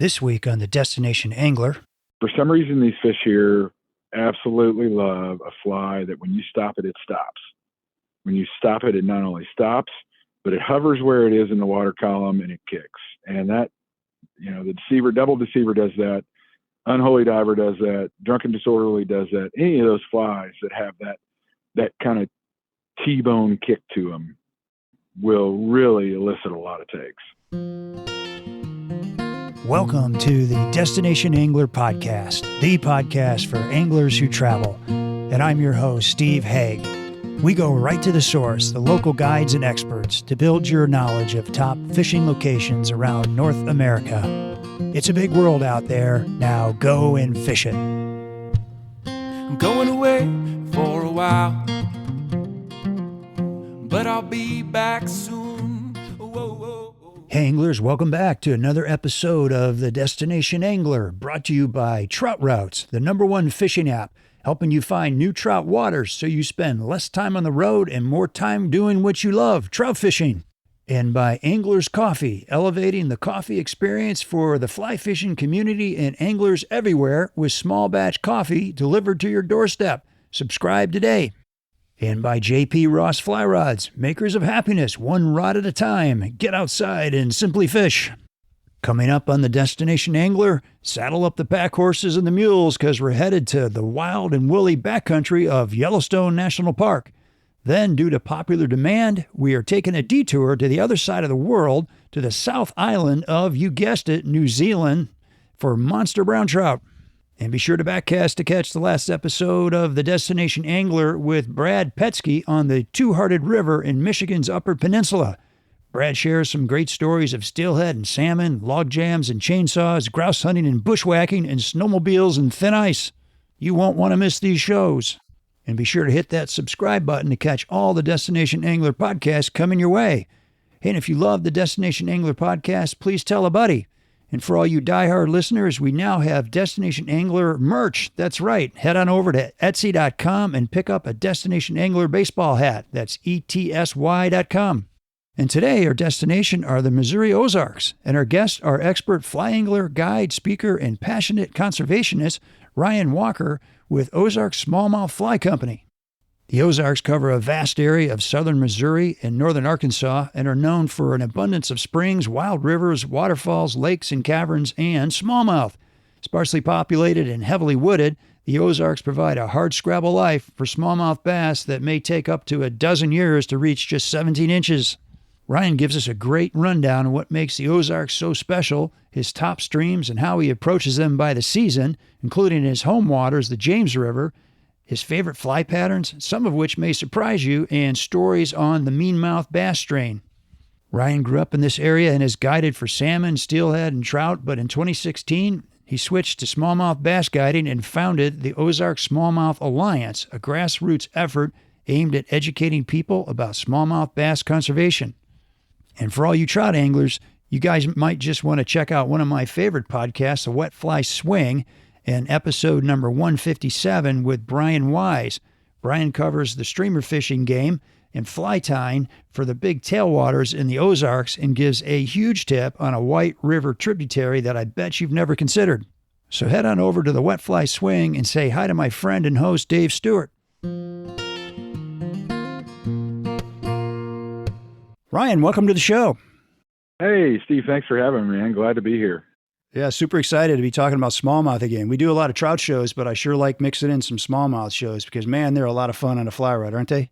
This week on the Destination Angler. For some reason, these fish here absolutely love a fly that when you stop it, it stops. When you stop it, it not only stops, but it hovers where it is in the water column and it kicks. And that, the deceiver, double deceiver does that. Unholy diver does that. Drunken disorderly does that. Any of those flies that have that kind of T-bone kick to them will really elicit a lot of takes. Welcome to the Destination Angler Podcast, the podcast for anglers who travel. And I'm your host, Steve Haigh. We go right to the source, the local guides and experts, to build your knowledge of top fishing locations around North America. It's a big world out there. Now go and fish it. I'm going away for a while, but I'll be back soon. Whoa, whoa, whoa. Hey anglers, welcome back to another episode of the Destination Angler, brought to you by Trout Routes, the #1 fishing app, helping you find new trout waters so you spend less time on the road and more time doing what you love, trout fishing. And by Anglers Coffee, elevating the coffee experience for the fly fishing community and anglers everywhere with small batch coffee delivered to your doorstep. Subscribe today. And by JP Ross Fly Rods, makers of happiness, one rod at a time. Get outside and simply fish. Coming up on the Destination Angler, saddle up the pack horses and the mules because we're headed to the wild and woolly backcountry of Yellowstone National Park. Then, due to popular demand, we are taking a detour to the other side of the world, to the South Island of, you guessed it, New Zealand, for monster brown trout. And be sure to backcast to catch the last episode of the Destination Angler with Brad Petsky on the Two-Hearted River in Michigan's Upper Peninsula. Brad shares some great stories of steelhead and salmon, log jams and chainsaws, grouse hunting and bushwhacking, and snowmobiles and thin ice. You won't want to miss these shows. And be sure to hit that subscribe button to catch all the Destination Angler podcasts coming your way. And if you love the Destination Angler podcast, please tell a buddy. And for all you diehard listeners, we now have Destination Angler merch. That's right. Head on over to Etsy.com and pick up a Destination Angler baseball hat. That's ETSY.com. And today, our destination are the Missouri Ozarks, and our guests are expert fly angler, guide, speaker, and passionate conservationist Ryan Walker with Ozark Smallmouth Fly Company. The Ozarks cover a vast area of southern Missouri and northern Arkansas and are known for an abundance of springs, wild rivers, waterfalls, lakes and caverns, and smallmouth. Sparsely populated and heavily wooded, the Ozarks provide a hardscrabble life for smallmouth bass that may take up to a dozen years to reach just 17 inches. Ryan gives us a great rundown of what makes the Ozarks so special, his top streams, and how he approaches them by the season, including his home waters, the James River, his favorite fly patterns, some of which may surprise you, and stories on the Meanmouth bass strain. Ryan grew up in this area and has guided for salmon, steelhead, and trout, but in 2016, he switched to smallmouth bass guiding and founded the Ozark Smallmouth Alliance, a grassroots effort aimed at educating people about smallmouth bass conservation. And for all you trout anglers, you guys might just want to check out one of my favorite podcasts, The Wet Fly Swing, and episode number 157 with Brian Wise. Brian covers the streamer fishing game and fly tying for the big tailwaters in the Ozarks and gives a huge tip on a White River tributary that I bet you've never considered. So head on over to The Wet Fly Swing and say hi to my friend and host, Dave Stewart. Ryan, welcome to the show. Hey, Steve, thanks for having me, man. Glad to be here. Yeah, super excited to be talking about smallmouth again. We do a lot of trout shows, but I sure like mixing in some smallmouth shows because, man, they're a lot of fun on a fly rod, aren't they?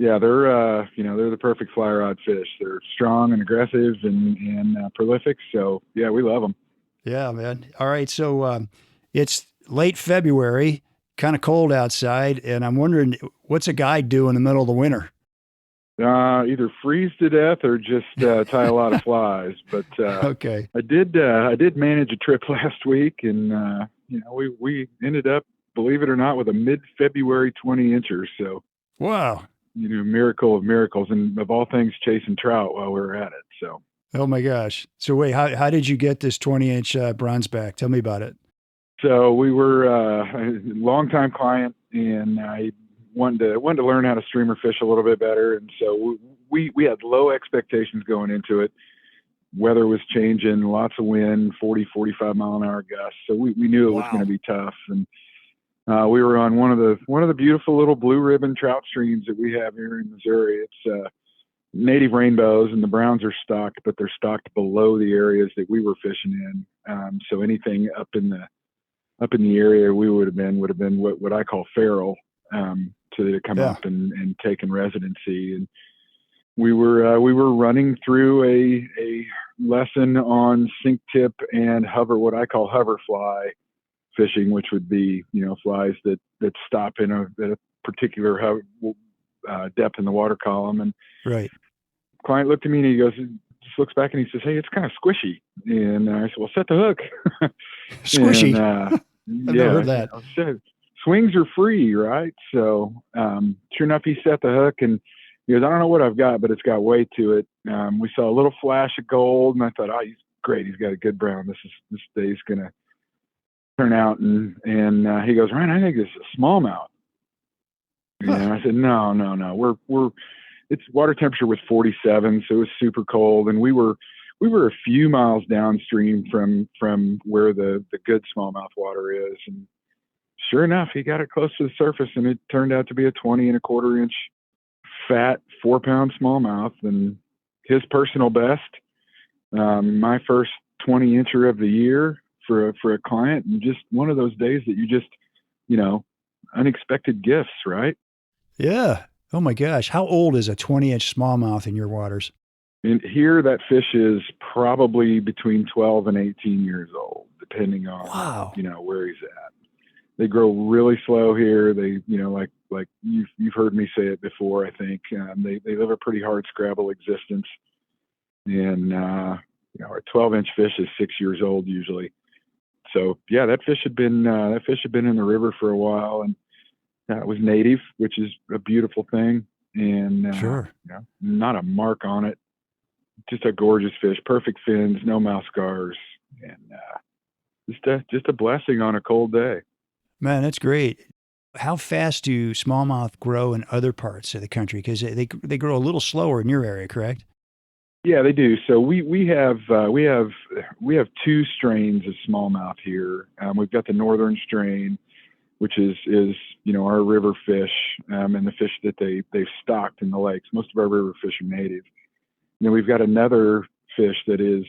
Yeah, they're the perfect fly rod fish. They're strong and aggressive and prolific. So yeah, we love them. Yeah, man. All right, so it's late February, kind of cold outside, and I'm wondering what's a guide do in the middle of the winter? Either freeze to death or just tie a lot of flies. But okay, I did manage a trip last week, and we ended up, believe it or not, with a mid-February 20-incher. So wow, miracle of miracles, and of all things, chasing trout while we were at it. So oh my gosh. So wait, how did you get this 20-inch bronzeback? Tell me about it. So we were a longtime client, and I wanted to learn how to streamer fish a little bit better, and so we had low expectations going into it. weather was changing, lots of wind, 40, 45 mile an hour gusts. So we knew it was going to be tough. And we were on one of the beautiful little blue ribbon trout streams that we have here in Missouri. It's native rainbows, and the browns are stocked, but they're stocked below the areas that we were fishing in. So anything up in the area we would have been what I call feral, to come up and taken residency. And we were running through a lesson on sink tip and hover, what I call hover fly fishing, which would be, flies that stop at a particular depth in the water column. And right. Client looked at me and he goes, just looks back and he says, "Hey, it's kind of squishy." And I said, "Well, set the hook." Squishy. And, I've never heard that. Swings are free, right? So sure enough, he set the hook and he goes, "I don't know what I've got, but it's got weight to it." We saw a little flash of gold, and I thought, "Oh, he's great. He's got a good brown. This day's gonna turn out." And he goes, "Ryan, I think this is a smallmouth." And I said, "No. It's water temperature was 47, so it was super cold, and we were a few miles downstream from where the good smallmouth water is." And sure enough, he got it close to the surface, and it turned out to be a 20 1/4 inch fat 4-pound smallmouth, and his personal best. My first 20 incher of the year for a client, and just one of those days that you just, unexpected gifts, right? Yeah. Oh my gosh. How old is a 20-inch smallmouth in your waters? And here, that fish is probably between 12 and 18 years old, depending on, where he's at. They grow really slow here. They, like you've heard me say it before, I think. They live a pretty hardscrabble existence. And, our 12-inch fish is 6 years old usually. So yeah, that fish had been in the river for a while, and it was native, which is a beautiful thing. And, sure. Not a mark on it. Just a gorgeous fish, perfect fins, no mouth scars, and just a blessing on a cold day. Man, that's great. How fast do smallmouth grow in other parts of the country? Because they grow a little slower in your area, correct? Yeah, they do. So we have two strains of smallmouth here. We've got the northern strain, which is our river fish, and the fish that they've stocked in the lakes. Most of our river fish are native. And then we've got another fish that is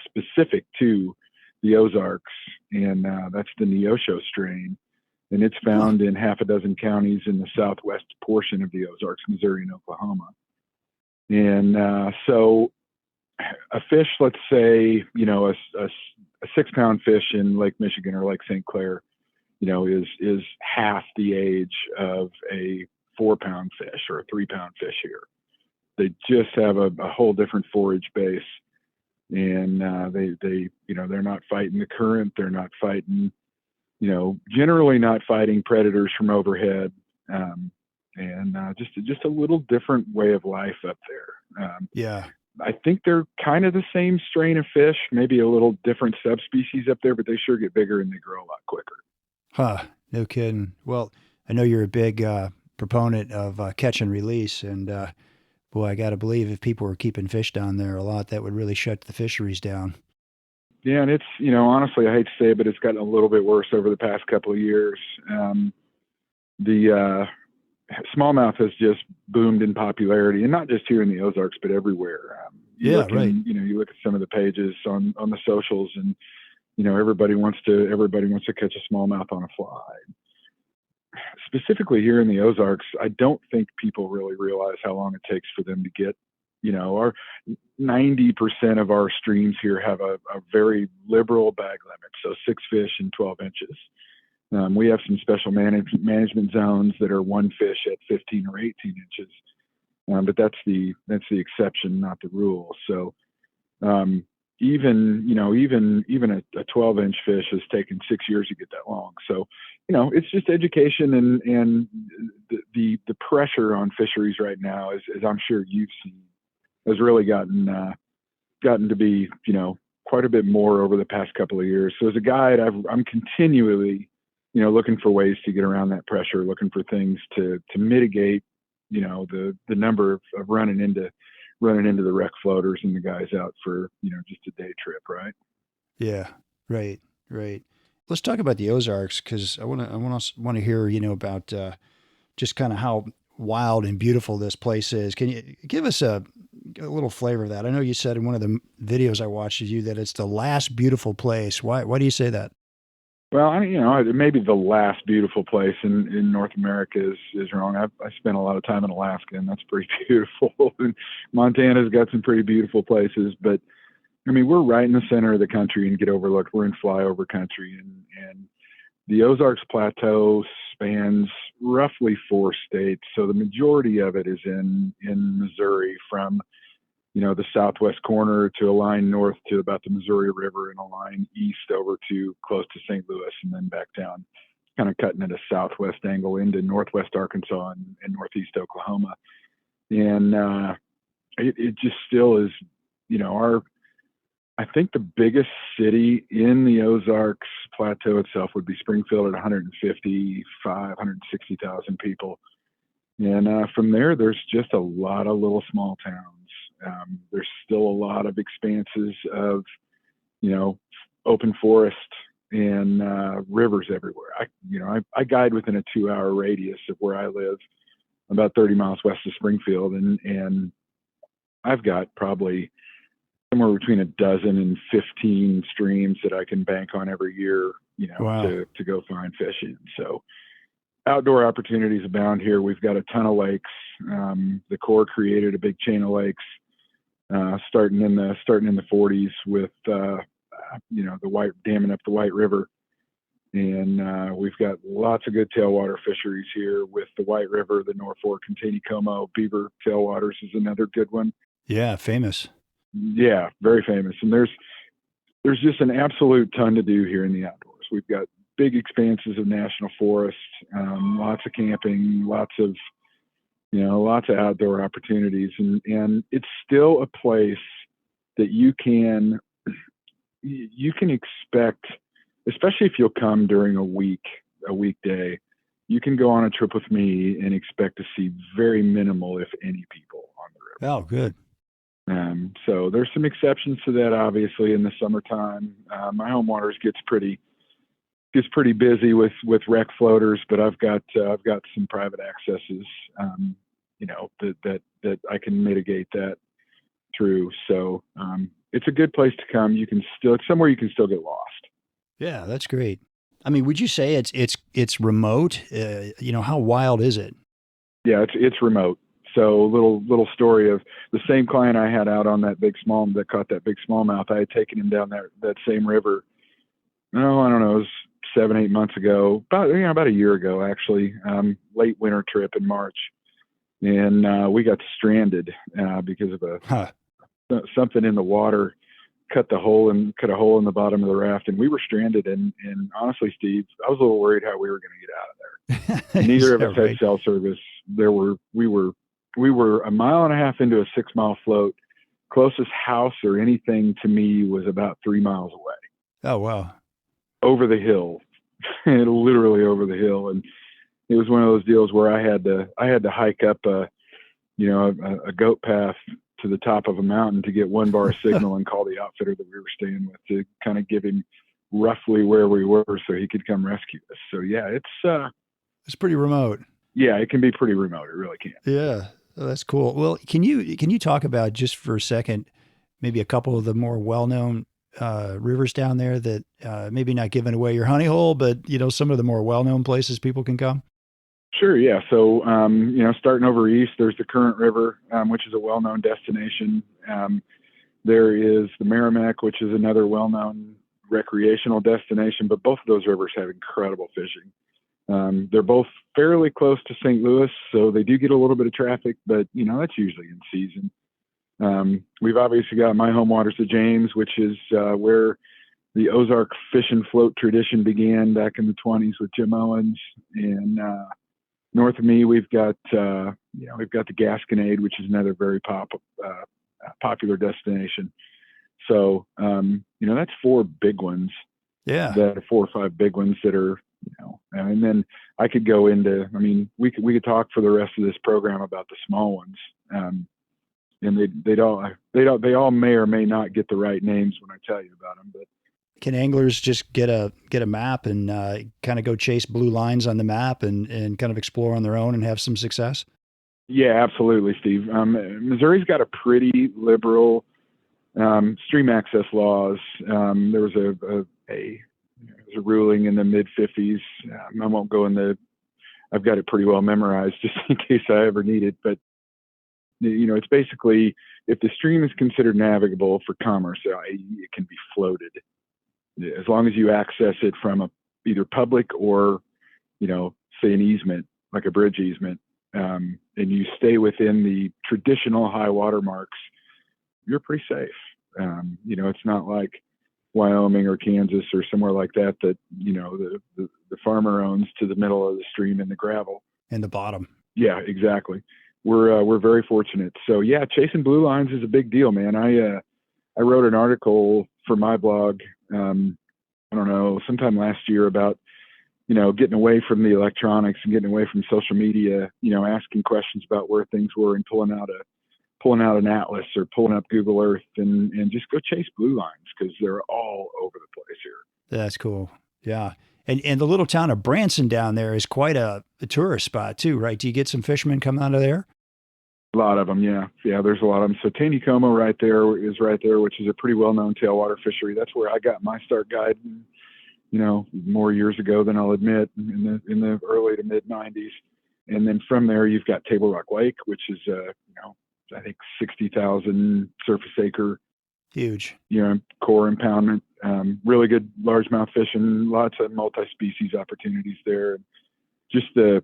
specific to the Ozarks, and that's the Neosho strain. And it's found in half a dozen counties in the southwest portion of the Ozarks, Missouri and Oklahoma. And so a fish, let's say, a 6-pound fish in Lake Michigan or Lake St. Clair, is half the age of a 4-pound fish or a 3-pound fish here. They just have a whole different forage base, and they're not fighting the current. They're not fighting, generally not fighting predators from overhead, and just a little different way of life up there. Yeah, I think they're kind of the same strain of fish, maybe a little different subspecies up there, but they sure get bigger and they grow a lot quicker. Huh? No kidding. Well, I know you're a big proponent of catch and release, and boy, I got to believe if people were keeping fish down there a lot, that would really shut the fisheries down. Yeah, and it's, honestly, I hate to say it, but it's gotten a little bit worse over the past couple of years. The smallmouth has just boomed in popularity, and not just here in the Ozarks, but everywhere. Right. You look at some of the pages on the socials, and everybody wants to catch a smallmouth on a fly. Specifically here in the Ozarks, I don't think people really realize how long it takes for them to get. Our 90% of our streams here have a very liberal bag limit, so 6 fish and 12 inches. We have some special management zones that are 1 fish at 15 or 18 inches, but that's the exception, not the rule. So even a 12-inch fish has taken 6 years to get that long. So it's just education, and the pressure on fisheries right now, as I'm sure you've seen, has really gotten to be quite a bit more over the past couple of years. So as a guide, I'm continually looking for ways to get around that pressure, looking for things to mitigate the number of running into running into the wreck floaters and the guys out for, just a day trip, right? Yeah, right, right. Let's talk about the Ozarks because I want to hear about just kind of how wild and beautiful this place is. Can you give us a little flavor of that? I know you said in one of the videos I watched of you that it's the last beautiful place. Why do you say that? Well, maybe the last beautiful place in North America is wrong. I spent a lot of time in Alaska, and that's pretty beautiful. And Montana's got some pretty beautiful places, but we're right in the center of the country and get overlooked. We're in flyover country, and the Ozarks Plateau spans roughly 4 states. So the majority of it is in Missouri, from the southwest corner to a line north to about the Missouri River, and a line east over to close to St. Louis, and then back down, kind of cutting at a southwest angle into northwest Arkansas and northeast Oklahoma. And it just still is, I think the biggest city in the Ozarks Plateau itself would be Springfield at 160,000 people. And from there, there's just a lot of little small towns. There's still a lot of expanses of, open forest and rivers everywhere. I guide within a 2-hour radius of where I live, about 30 miles west of Springfield, and I've got probably somewhere between a dozen and 15 streams that I can bank on every year, Wow. to go find fish in. So outdoor opportunities abound here. We've got a ton of lakes. The Corps created a big chain of lakes, starting in the 40s with, the White, damming up the White River. And we've got lots of good tailwater fisheries here with the White River, the North Fork and Taneycomo. Beaver tailwaters is another good one. Yeah, famous. Yeah, very famous. And there's just an absolute ton to do here in the outdoors. We've got big expanses of national forest, lots of camping, lots of outdoor opportunities, and it's still a place that you can expect, especially if you'll come during a weekday. You can go on a trip with me and expect to see very minimal, if any, people on the river. Oh, good. So there's some exceptions to that, obviously, in the summertime. My home waters gets pretty busy with wreck floaters, but I've got some private accesses, that I can mitigate that through. So it's a good place to come. It's somewhere you can still get lost. Yeah, that's great. Would you say it's remote? How wild is it? Yeah, it's remote. So little story of the same client I had out on that that caught that big smallmouth. I had taken him down that same river. Oh, I don't know, it was 7-8 months ago, about a year ago, actually, late winter trip in March. And we got stranded because of something in the water cut a hole in the bottom of the raft, and we were stranded. And honestly, Steve, I was a little worried how we were going to get out of there. Neither of us had cell service. We were a mile and a half into a 6-mile float. Closest house or anything to me was about 3 miles away. Oh, wow. Over the hill, literally over the hill. And it was one of those deals where I had to hike up a goat path to the top of a mountain to get 1 bar signal and call the outfitter that we were staying with to kind of give him roughly where we were so he could come rescue us. So yeah, it's pretty remote. Yeah, it can be pretty remote. It really can. Yeah. Oh, that's cool. Well, can you talk about, just for a second, maybe a couple of the more well-known rivers down there that maybe not giving away your honey hole, but some of the more well-known places people can come? Sure. Yeah. So, starting over east, there's the Current River, which is a well-known destination. There is the Merrimack, which is another well-known recreational destination, but both of those rivers have incredible fishing. They're both fairly close to St. Louis, so they do get a little bit of traffic, but that's usually in season. We've obviously got my home waters of James, which is where the Ozark fish and float tradition began back in the 1920s with Jim Owens. And north of me, we've got the Gasconade, which is another very popular destination. So that's 4 big ones. Yeah, that are 4 or 5 big ones that are. And then I could go into, we could talk for the rest of this program about the small ones. and they all may or may not get the right names when I tell you about them. But can anglers just get a map and kind of go chase blue lines on the map and kind of explore on their own and have some success? Yeah, absolutely, Steve. Missouri's got a pretty liberal stream access laws. There was a ruling in the mid 50s. I won't go in I've got it pretty well memorized just in case I ever need it. But, it's basically if the stream is considered navigable for commerce, it can be floated as long as you access it from either public or, say an easement, like a bridge easement, and you stay within the traditional high water marks, you're pretty safe. It's not like Wyoming or Kansas or somewhere like that, the farmer owns to the middle of the stream in the gravel. And the bottom. Yeah, exactly. We're very fortunate. So yeah, chasing blue lines is a big deal, man. I wrote an article for my blog, I don't know, sometime last year about, getting away from the electronics and getting away from social media, asking questions about where things were and pulling out an atlas or pulling up Google Earth and just go chase blue lines because they're all over the place here. That's cool. Yeah. And the little town of Branson down there is quite a tourist spot too, right? Do you get some fishermen coming out of there? A lot of them, yeah. Yeah, there's a lot of them. So Taneycomo right there, which is a pretty well-known tailwater fishery. That's where I got my start guiding, more years ago than I'll admit, in the early to mid 90s. And then from there, you've got Table Rock Lake, which is, I think 60,000 surface acre. Huge. Core impoundment. Really good largemouth fishing, lots of multi-species opportunities there. Just the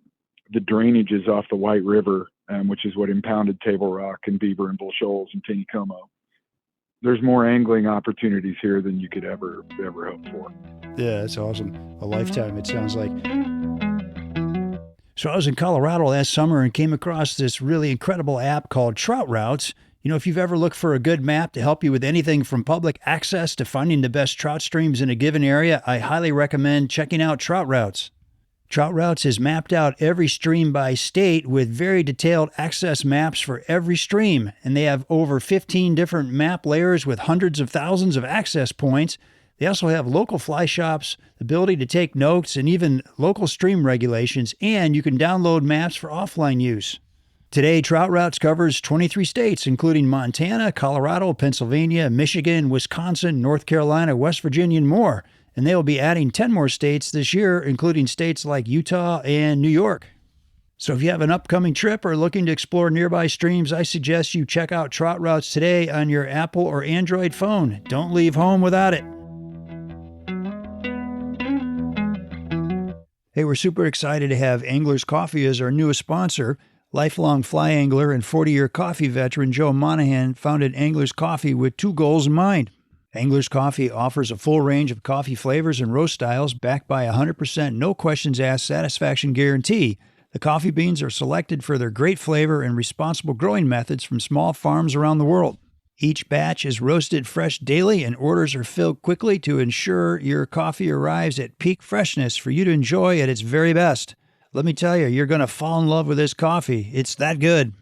drainages off the White River, which is what impounded Table Rock and Beaver and Bull Shoals and Taneycomo. There's more angling opportunities here than you could ever hope for. Yeah, that's awesome. A lifetime, it sounds like. So I was in Colorado last summer and came across this really incredible app called Trout Routes. If you've ever looked for a good map to help you with anything from public access to finding the best trout streams in a given area, I highly recommend checking out Trout Routes. Trout Routes has mapped out every stream by state with very detailed access maps for every stream, and they have over 15 different map layers with hundreds of thousands of access points. They also have local fly shops, the ability to take notes, and even local stream regulations, and you can download maps for offline use. Today, Trout Routes covers 23 states, including Montana, Colorado, Pennsylvania, Michigan, Wisconsin, North Carolina, West Virginia, and more. And they will be adding 10 more states this year, including states like Utah and New York. So if you have an upcoming trip or looking to explore nearby streams, I suggest you check out Trout Routes today on your Apple or Android phone. Don't leave home without it. Hey, we're super excited to have Angler's Coffee as our newest sponsor. Lifelong fly angler and 40-year coffee veteran Joe Monahan founded Angler's Coffee with two goals in mind. Angler's Coffee offers a full range of coffee flavors and roast styles backed by a 100% no questions asked satisfaction guarantee. The coffee beans are selected for their great flavor and responsible growing methods from small farms around the world. Each batch is roasted fresh daily and orders are filled quickly to ensure your coffee arrives at peak freshness for you to enjoy at its very best. Let me tell you, you're going to fall in love with this coffee. It's that good.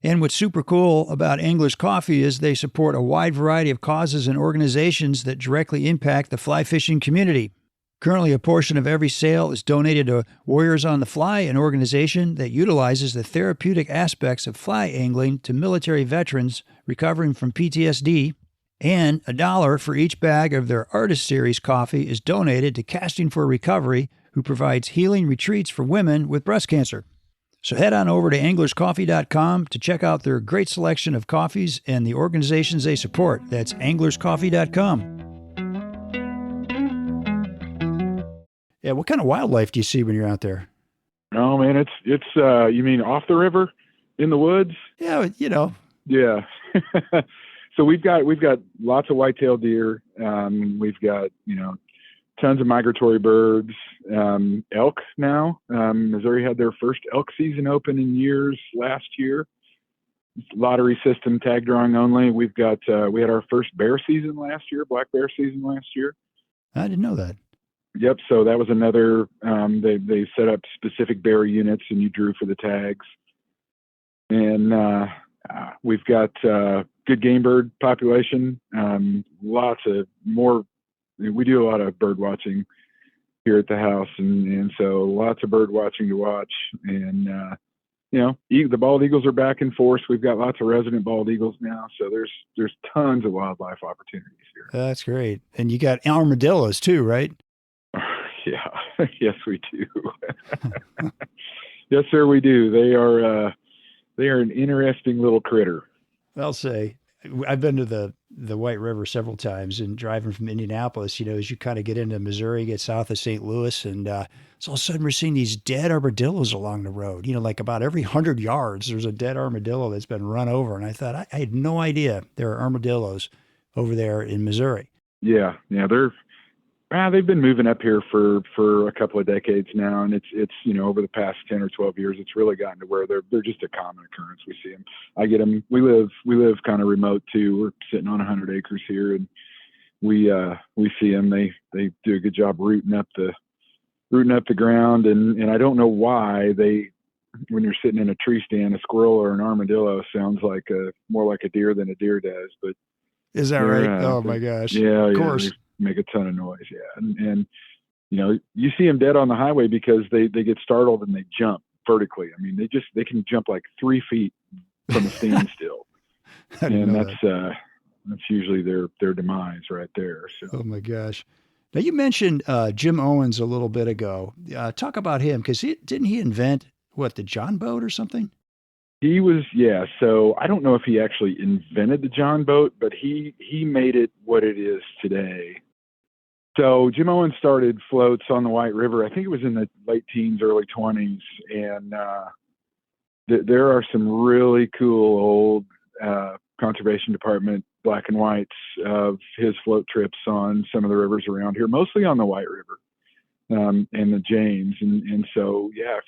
And what's super cool about Angler's Coffee is they support a wide variety of causes and organizations that directly impact the fly fishing community. Currently, a portion of every sale is donated to Warriors on the Fly, an organization that utilizes the therapeutic aspects of fly angling to military veterans recovering from PTSD. And $1 for each bag of their Artist Series coffee is donated to Casting for Recovery, who provides healing retreats for women with breast cancer. So head on over to anglerscoffee.com to check out their great selection of coffees and the organizations they support. That's anglerscoffee.com. Yeah, what kind of wildlife do you see when you're out there? Oh man, it's you mean off the river, in the woods? Yeah, Yeah. So we've got lots of white-tailed deer. We've got tons of migratory birds, elk now. Missouri had their first elk season open in years last year. Lottery system, tag drawing only. We had our first bear season last year, black bear season last year. I didn't know that. Yep. So that was another, they set up specific bear units and you drew for the tags. And We've got good game bird population. Lots of more. We do a lot of bird watching here at the house, and so lots of bird watching to watch. And the bald eagles are back in force. We've got lots of resident bald eagles now, so there's tons of wildlife opportunities here. That's great. And you got armadillos too, right? Yeah, yes, we do. Yes, sir, we do. They are an interesting little critter. I'll say. I've been to the White River several times, and driving from Indianapolis, as you kind of get into Missouri, get south of St. Louis, and so all of a sudden we're seeing these dead armadillos along the road. Like about every 100 yards, there's a dead armadillo that's been run over. And I thought, I had no idea there are armadillos over there in Missouri. Yeah, they've been moving up here for a couple of decades now, and it's over the past 10 or 12 years, it's really gotten to where they're just a common occurrence. We see them. I get them. We live kind of remote too. We're sitting on 100 acres here, and we see them. They do a good job rooting up the ground, and I don't know why when you're sitting in a tree stand, a squirrel or an armadillo sounds more like a deer than a deer does. But is that right? Oh my gosh! Yeah, of course. Make a ton of noise. Yeah. And you see them dead on the highway because they get startled and they jump vertically. I mean, they can jump like 3 feet from a standstill. And that's usually their demise right there. So. Oh my gosh. Now you mentioned Jim Owens a little bit ago. Talk about him, because didn't he invent the John boat or something? He was, yeah. So I don't know if he actually invented the John boat, but he made it what it is today. So Jim Owens started floats on the White River. I think it was in the late teens, early 20s. And there are some really cool old Conservation Department black and whites of his float trips on some of the rivers around here, mostly on the White River. And the James. And so, yeah, if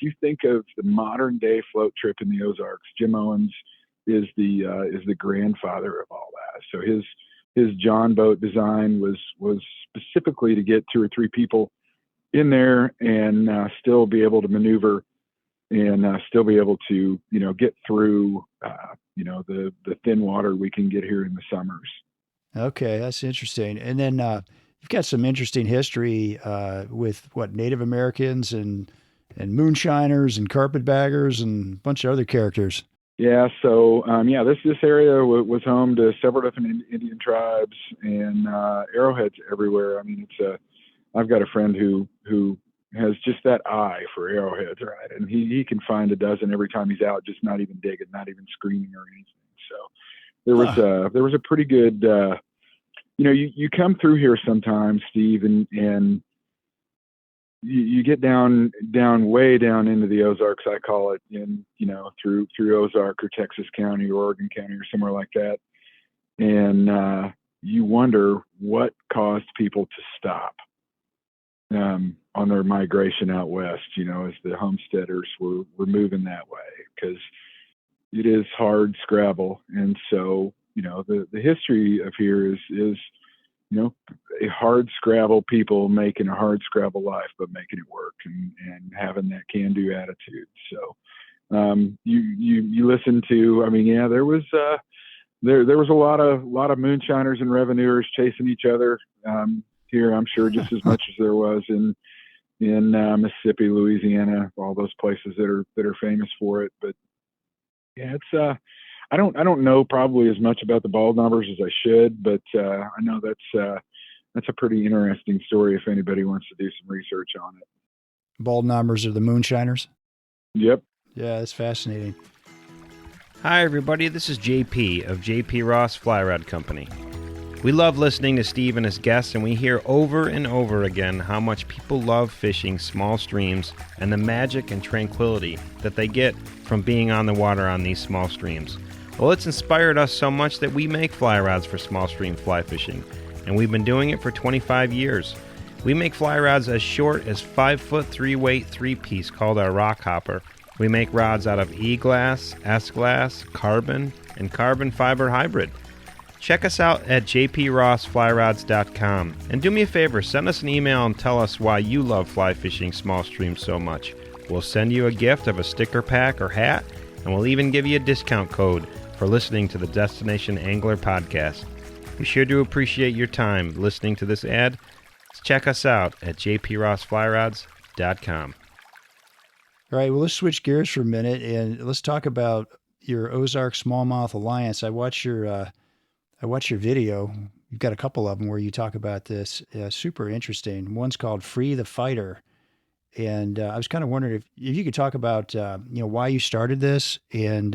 you think of the modern day float trip in the Ozarks, Jim Owens is the grandfather of all that. So his John boat design was specifically to get 2 or 3 people in there and still be able to maneuver and still be able to, get through, the thin water we can get here in the summers. Okay. That's interesting. And then, you've got some interesting history with Native Americans and moonshiners and carpetbaggers and a bunch of other characters. Yeah. So, this area was home to several different Indian tribes and arrowheads everywhere. I mean, I've got a friend who has just that eye for arrowheads, right? And he can find a dozen every time he's out, just not even digging, not even screening or anything. So there was a pretty good, you come through here sometimes, Steve, and you get down way down into the Ozarks, I call it, through Ozark or Texas County or Oregon County or somewhere like that. And you wonder what caused people to stop on their migration out west, as the homesteaders were moving that way, because it is Hardscrabble. And so, the history of here is a Hardscrabble people making a Hardscrabble life, but making it work and having that can-do attitude. So you listen to, there was a lot of moonshiners and revenuers chasing each other here, I'm sure, just as much as there was in Mississippi, Louisiana, all those places that are famous for it. But yeah, it's I don't know probably as much about the bald numbers as I should, but I know that's a pretty interesting story if anybody wants to do some research on it. Bald numbers are the moonshiners? Yep. Yeah, that's fascinating. Hi, everybody. This is JP of JP Ross Fly Rod Company. We love listening to Steve and his guests, and we hear over and over again how much people love fishing small streams and the magic and tranquility that they get from being on the water on these small streams. Well, it's inspired us so much that we make fly rods for small stream fly fishing, and we've been doing it for 25 years. We make fly rods as short as 5-foot 3-weight 3-piece called our rock hopper. We make rods out of E-glass, S-glass, carbon, and carbon fiber hybrid. Check us out at jprossflyrods.com. And do me a favor, send us an email and tell us why you love fly fishing small streams so much. We'll send you a gift of a sticker pack or hat, and we'll even give you a discount code for listening to the Destination Angler podcast. We sure do appreciate your time listening to this ad. Check us out at jprossflyrods.com. All right, well, let's switch gears for a minute and let's talk about your Ozark Smallmouth Alliance. I watched your video. You've got a couple of them where you talk about this. Super interesting. One's called Free the Fighter. And I was kind of wondering if you could talk about, why you started this. And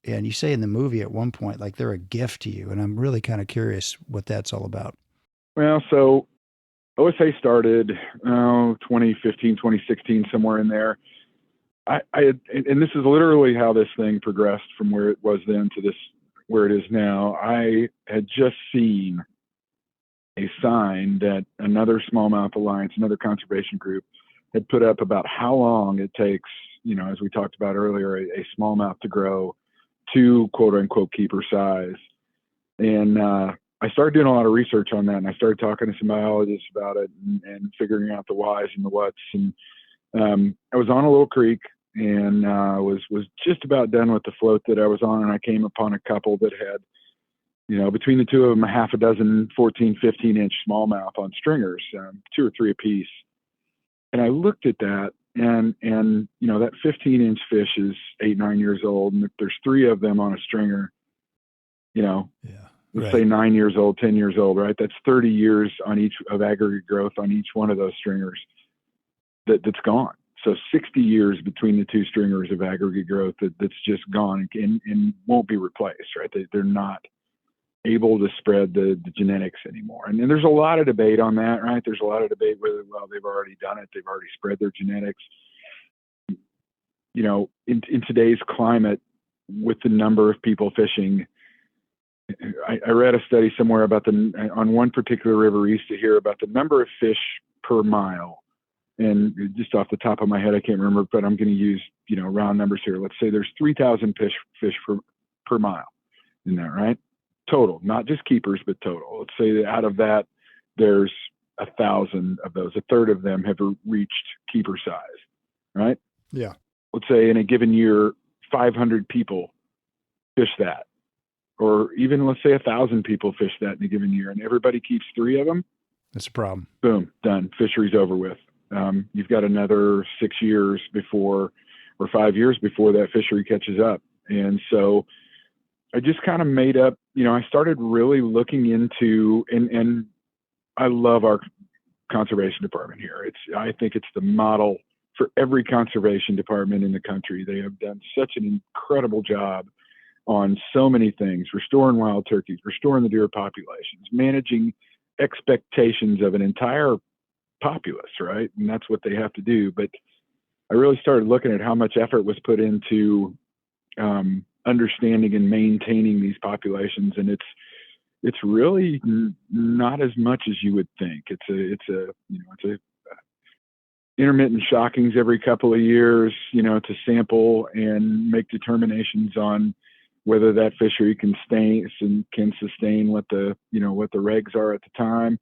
you say in the movie at one point, like they're a gift to you. And I'm really kind of curious what that's all about. Well, so OSA started 2015, 2016, somewhere in there. And this is literally how this thing progressed from where it was then to this, where it is now. I had just seen a sign that another smallmouth alliance, another conservation group, had put up about how long it takes, as we talked about earlier, a smallmouth to grow to quote unquote keeper size. And I started doing a lot of research on that, and I started talking to some biologists about it and figuring out the whys and the whats. And I was on a little creek and was just about done with the float that I was on, and I came upon a couple that had, between the two of them, a half a dozen 14, 15-inch smallmouth on stringers, 2 or 3 apiece. And I looked at that, and that 15-inch fish is 8, 9 years old, and if there's 3 of them on a stringer, let's say 9 years old, 10 years old, right? That's 30 years on each of aggregate growth on each one of those stringers that's gone. So 60 years between the 2 stringers of aggregate growth that's just gone and won't be replaced, right? They're not able to spread the genetics anymore. And there's a lot of debate on that, right? There's a lot of debate whether, well, they've already done it. They've already spread their genetics. In today's climate, with the number of people fishing, I read a study somewhere about on one particular river east of here about the number of fish per mile. And just off the top of my head, I can't remember, but I'm going to use, round numbers here. Let's say there's 3,000 fish per mile in that, right? Total, not just keepers, but total. Let's say that out of that, there's 1,000 of those. A third of them have reached keeper size, right? Yeah. Let's say in a given year, 500 people fish that. Or even let's say 1,000 people fish that in a given year, and everybody keeps 3 of them. That's a problem. Boom, done. Fishery's over with. You've got another 6 years or 5 years before that fishery catches up. And so I just kind of made up, I started really looking into, and I love our conservation department here. I think it's the model for every conservation department in the country. They have done such an incredible job on so many things: restoring wild turkeys, restoring the deer populations, managing expectations of an entire populace, right? And that's what they have to do. But I really started looking at how much effort was put into understanding and maintaining these populations, and it's really not as much as you would think. It's a intermittent shockings every couple of years, to sample and make determinations on whether that fishery can sustain what the regs are at the time.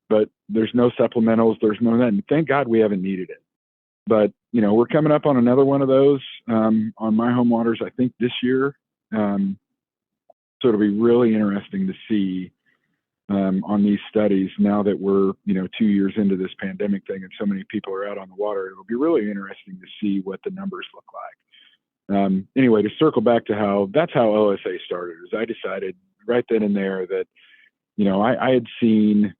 But there's no supplementals, there's no that. And thank God we haven't needed it. But, we're coming up on another one of those on my home waters, I think this year. So it'll be really interesting to see on these studies now that we're, 2 years into this pandemic thing and so many people are out on the water. It'll be really interesting to see what the numbers look like. Anyway, to circle back to that's how OSA started, is I decided right then and there that, I had seen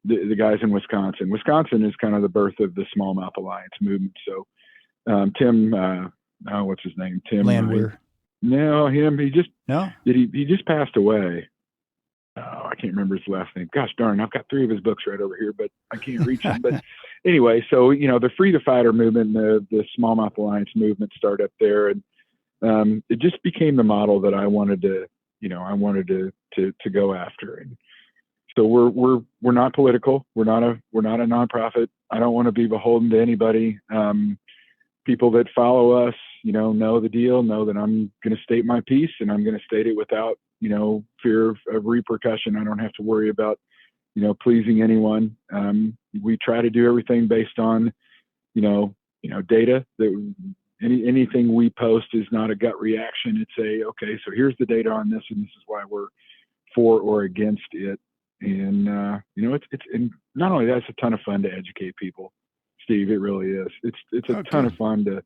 the guys in Wisconsin. Wisconsin is kind of the birth of the Smallmouth Alliance movement. So Tim, what's his name? Tim Landwehr. No, him. He just passed away. I can't remember his last name. Gosh darn, I've got 3 of his books right over here, but I can't reach them. But anyway, so the Free the Fighter movement, the Smallmouth Alliance movement started up there, and it just became the model that I wanted to go after. And so we're not political. We're not a nonprofit. I don't want to be beholden to anybody. People that follow us, know the deal, know that I'm going to state my piece, and I'm going to state it without, fear of repercussion. I don't have to worry about, pleasing anyone. We try to do everything based on, data that anything we post is not a gut reaction. It's okay, so here's the data on this, and this is why we're for or against it. And it's and not only that, it's a ton of fun to educate people, Steve. It really is. It's a ton of fun to,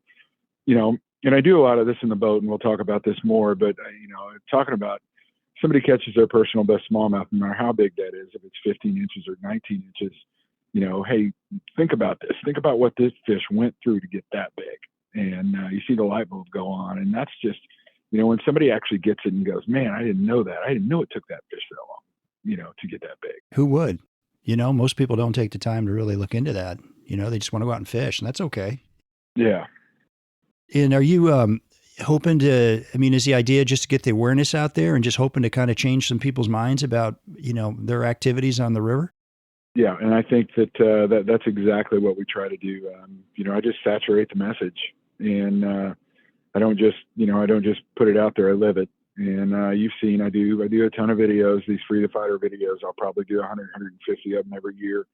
and I do a lot of this in the boat, and we'll talk about this more. But talking about somebody catches their personal best smallmouth, no matter how big that is, if it's 15 inches or 19 inches, hey, think about this. Think about what this fish went through to get that big. And you see the light bulb go on. And that's just, when somebody actually gets it and goes, man, I didn't know that. I didn't know it took that fish that long, to get that big. Who would? Most people don't take the time to really look into that. They just want to go out and fish, and that's okay. Yeah. And are you hoping to, is the idea just to get the awareness out there and just hoping to kind of change some people's minds about, their activities on the river? Yeah. And I think that that's exactly what we try to do. I just saturate the message, and I don't just put it out there. I live it. And you've seen, I do a ton of videos, these free to fighter videos. I'll probably do 100, 150 of them every year.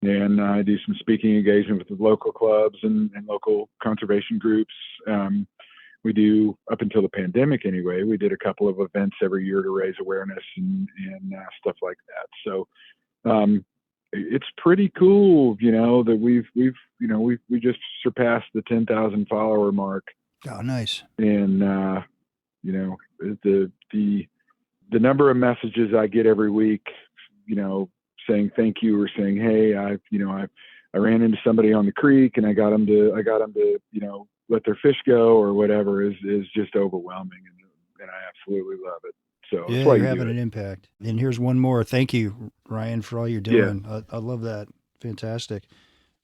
And I do some speaking engagement with the local clubs and local conservation groups. We do, up until the pandemic anyway, we did a couple of events every year to raise awareness and stuff like that. So it's pretty cool, that we just surpassed the 10,000 follower mark. Oh, nice. And the number of messages I get every week, saying thank you, or saying, hey, I ran into somebody on the creek and I got them to let their fish go or whatever, is just overwhelming, and I absolutely love it. So yeah, that's why you're having an impact. And here's one more. Thank you, Ryan, for all you're doing. Yeah. I love that. Fantastic.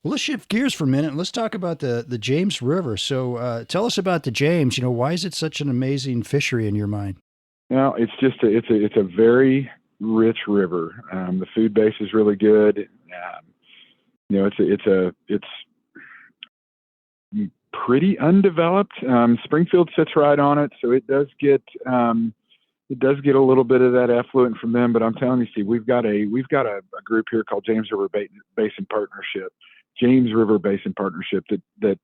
Well, let's shift gears for a minute. Let's talk about the James River. So tell us about the James. Why is it such an amazing fishery in your mind? Well, it's just it's a very rich river. The food base is really good. It's pretty undeveloped. Springfield sits right on it, so it does get a little bit of that effluent from them. But I'm telling you, Steve, we've got a group here called James River Basin Partnership. James River Basin Partnership that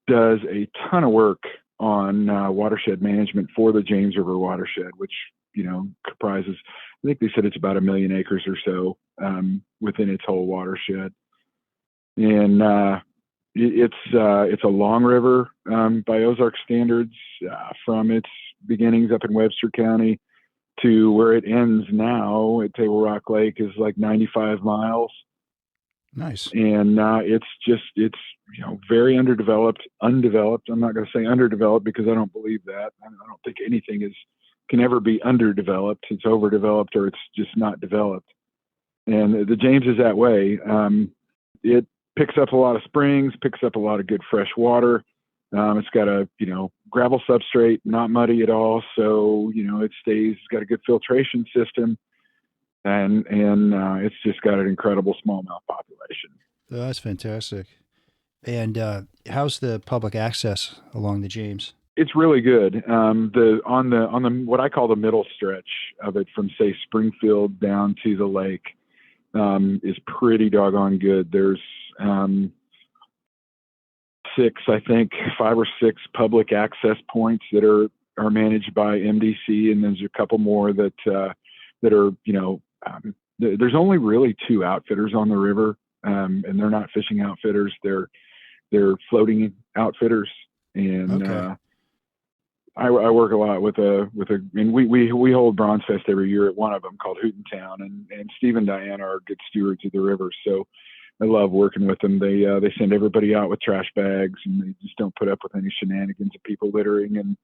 does a ton of work on watershed management for the James River watershed, which comprises, I think they said it's about 1 million acres or so within its whole watershed. And it's a long river by Ozark standards, from its beginnings up in Webster County to where it ends now at Table Rock Lake is like 95 miles. Nice. And it's very undeveloped. I'm not going to say underdeveloped, because I don't believe that. I don't think anything can ever be underdeveloped. It's overdeveloped, or it's just not developed. And the James is that way. It picks up a lot of springs, picks up a lot of good fresh water. It's got a gravel substrate, not muddy at all. So it's got a good filtration system. And it's just got an incredible smallmouth population. Oh, that's fantastic. And how's the public access along the James? It's really good. On the what I call the middle stretch of it, from say Springfield down to the lake, is pretty doggone good. There's 5 or 6 public access points that are managed by MDC, and there's a couple more that are there's only really 2 outfitters on the river, and they're not fishing outfitters. They're floating outfitters, and okay. I work a lot with and we hold Bronze Fest every year at one of them called Hootentown, and Steve and Diane are good stewards of the river, so I love working with them. They send everybody out with trash bags, and they just don't put up with any shenanigans of people littering and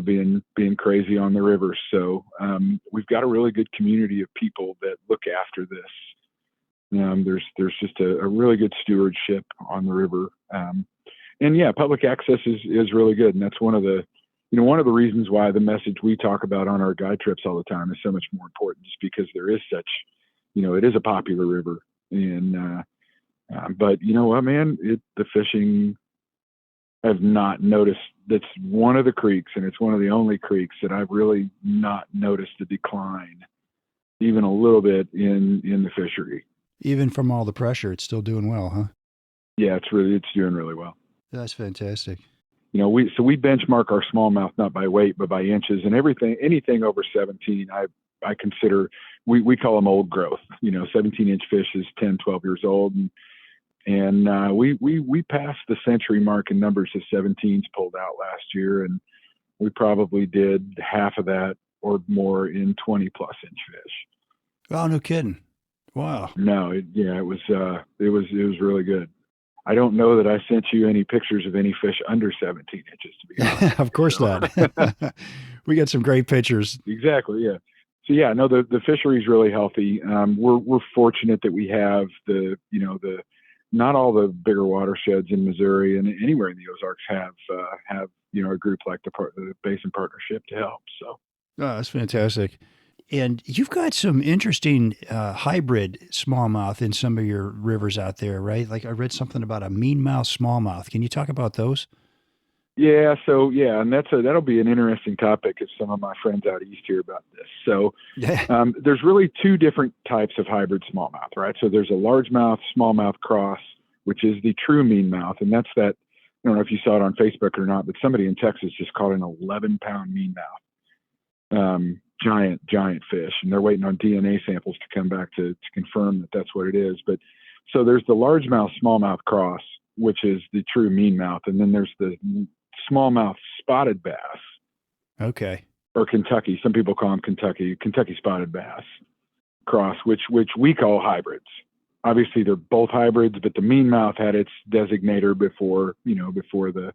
being crazy on the river. So we've got a really good community of people that look after this. There's just a really good stewardship on the river, and yeah, public access is really good, and that's one of the reasons why the message we talk about on our guide trips all the time is so much more important, just because there is such, it is a popular river. And but you know what, man, the fishing, I've not noticed. That's one of the creeks, and it's one of the only creeks that I've really not noticed a decline, even a little bit, in the fishery. Even from all the pressure, it's still doing well, huh? Yeah, it's doing really well. That's fantastic. You know, we benchmark our smallmouth not by weight but by inches, and anything over 17 I consider, we call them old growth. You know, 17-inch fish is 10, 12 years old, and we passed the century mark in numbers of 17s pulled out last year, and we probably did half of that or more in 20+ inch fish. Oh, no kidding. Wow. No, it was really good. I don't know that I sent you any pictures of any fish under 17 inches, to be honest. Of course not. We got some great pictures. Exactly. Yeah. So yeah, no, the fishery is really healthy. We're fortunate that we have not all the bigger watersheds in Missouri and anywhere in the Ozarks have a group like the Basin Partnership to help. So. Oh, that's fantastic. And you've got some interesting hybrid smallmouth in some of your rivers out there, right? Like I read something about a Meanmouth smallmouth. Can you talk about those? Yeah. So yeah, and that'll be an interesting topic if some of my friends out east hear about this. So there's really two different types of hybrid smallmouth, right? So there's a largemouth smallmouth cross, which is the true Meanmouth, and that's that. I don't know if you saw it on Facebook or not, but somebody in Texas just caught an 11-pound Meanmouth. Giant fish, and they're waiting on DNA samples to come back to confirm that that's what it is. But so there's the largemouth smallmouth cross, which is the true Meanmouth, and then there's the smallmouth spotted bass. Okay. Or Kentucky. Some people call them Kentucky spotted bass cross, which we call hybrids. Obviously, they're both hybrids, but the Meanmouth had its designator before the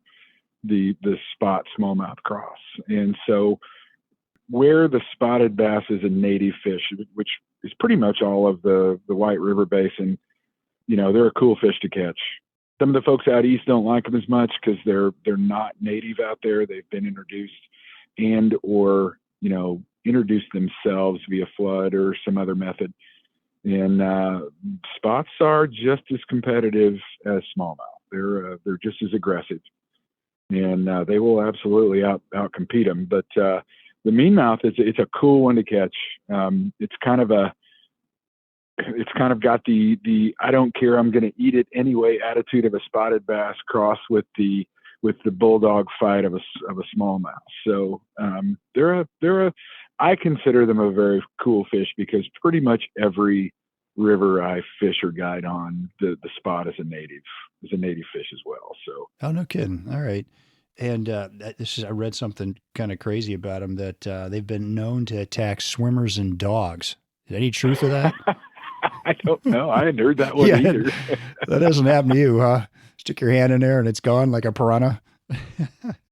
spot smallmouth cross, and so. Where the spotted bass is a native fish, which is pretty much all of the White River Basin, they're a cool fish to catch. Some of the folks out east don't like them as much because they're not native out there. They've been introduced or introduced themselves via flood or some other method. And spots are just as competitive as smallmouth. They're just as aggressive, and they will absolutely outcompete them. But the Meanmouth it's a cool one to catch. It's kind of got the I don't care, I'm going to eat it anyway attitude of a spotted bass cross with the bulldog fight of a smallmouth. So I consider them a very cool fish because pretty much every river I fish or guide on, the spot is a native fish as well. So. Oh, no kidding. All right. And I read something kind of crazy about them that they've been known to attack swimmers and dogs. Is any truth to that? I don't know. I hadn't heard that one either. That doesn't happen to you, huh? Stick your hand in there and it's gone like a piranha.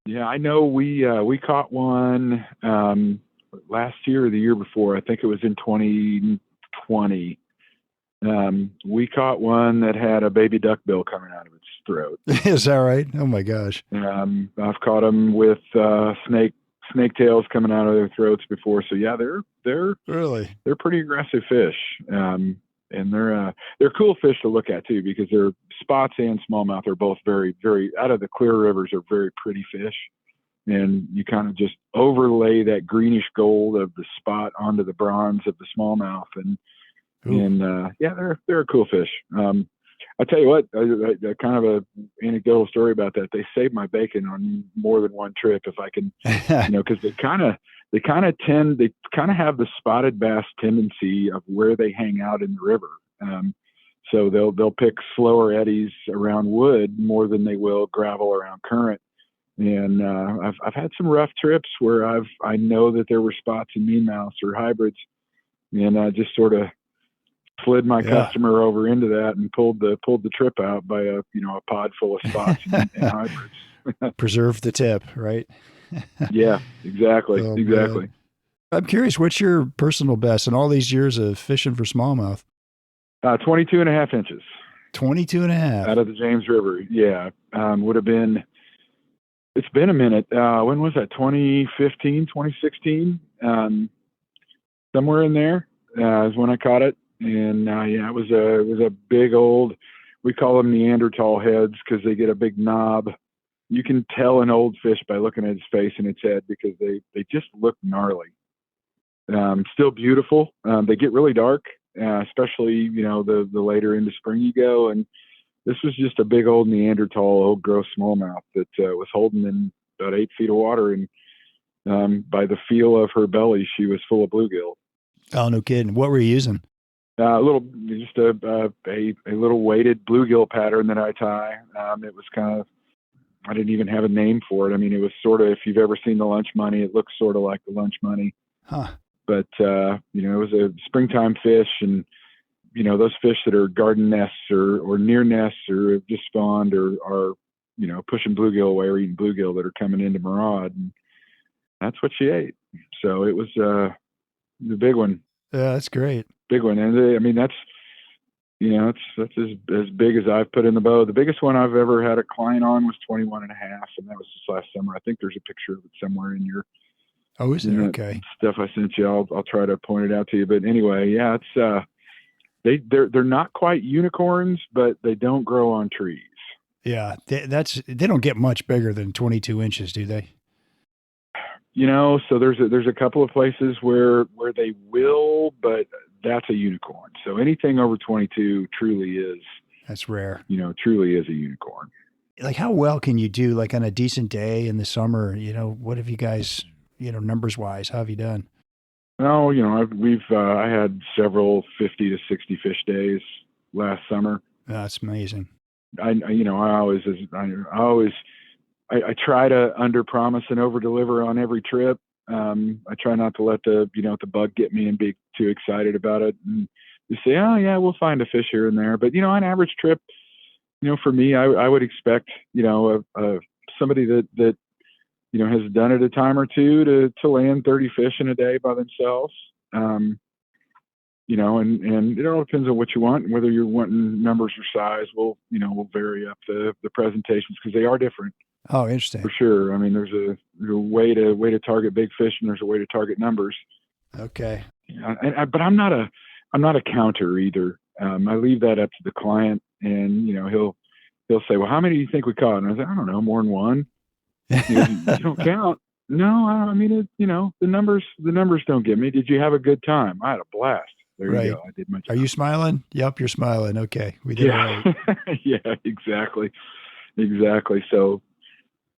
Yeah, I know. We caught one last year or the year before. I think it was in 2020. We caught one that had a baby duckbill coming out of its throat. Is that right? Oh my gosh. I've caught them with snake tails coming out of their throats before. So yeah, they're pretty aggressive fish. And they're cool fish to look at too, because they're spots and smallmouth are both very, very out of the clear rivers are very pretty fish. And you kind of just overlay that greenish gold of the spot onto the bronze of the smallmouth. They're a cool fish. I tell you what, I kind of a anecdotal story about that. They saved my bacon on more than one trip if I can, because they kind of have the spotted bass tendency of where they hang out in the river. So they'll pick slower eddies around wood more than they will gravel around current. And I've had some rough trips where I know that there were spots in Meanmouths or hybrids, and I just sort of slid my customer over into that and pulled the trip out by a pod full of spots and hybrids. Preserve the tip, right? Yeah, exactly. Oh, exactly. Man. I'm curious, what's your personal best in all these years of fishing for smallmouth? 22.5 inches. 22.5 out of the James River. Yeah. Would have been, it's been a minute. When was that? 2015, 2016? Somewhere in there is when I caught it. And it was a big old, we call them Neanderthal heads because they get a big knob. You can tell an old fish by looking at its face and its head because they just look gnarly. Still beautiful. They get really dark, especially, the later into spring you go, and This was just a big old Neanderthal, old gross smallmouth that was holding in about 8 feet of water. And by the feel of her belly, she was full of bluegill. Oh, no kidding. What were you using? A little weighted bluegill pattern that I tie. It was kind of, I didn't even have a name for it. I mean, it was sort of, if you've ever seen the lunch money, it looks sort of like the lunch money. Huh. But, it was a springtime fish, and, those fish that are garden nests or near nests or have just spawned or are, pushing bluegill away or eating bluegill that are coming into Maraud. And that's what she ate. So it was the big one. Yeah, that's great. Big one. And that's as big as I've put in the bow. The biggest one I've ever had a client on was 21 and a half. And that was just last summer. I think there's a picture of it somewhere in your, oh, is there? Okay. Stuff I sent you. I'll try to point it out to you. But anyway, yeah, it's, they're not quite unicorns, but they don't grow on trees. Yeah. They don't get much bigger than 22 inches, do they? So there's a couple of places where they will, but that's a unicorn. So anything over 22 truly is. That's rare. Truly is a unicorn. Like, how well can you do, like, on a decent day in the summer? What have you guys, numbers wise, how have you done? No, I had several 50 to 60 fish days last summer. That's amazing. I try to under promise and over deliver on every trip. I try not to let the bug get me and be too excited about it. And you say, oh yeah, we'll find a fish here and there. But, on average trip, for me, I would expect, somebody that, has done it a time or two to land 30 fish in a day by themselves. And it all depends on what you want, and whether you're wanting numbers or size will vary up the presentations, because they are different. Oh, interesting. For sure. I mean, there's a way to target big fish, and there's a way to target numbers. Okay. But I'm not a counter either. I leave that up to the client, and he'll say, well, how many do you think we caught? And I say, I don't know, more than one. You don't count. No, I mean, the numbers don't get me. Did you have a good time? I had a blast. There you go. I did my job. Are you smiling? Yep, you're smiling. Okay. We did it right. Yeah, exactly. So,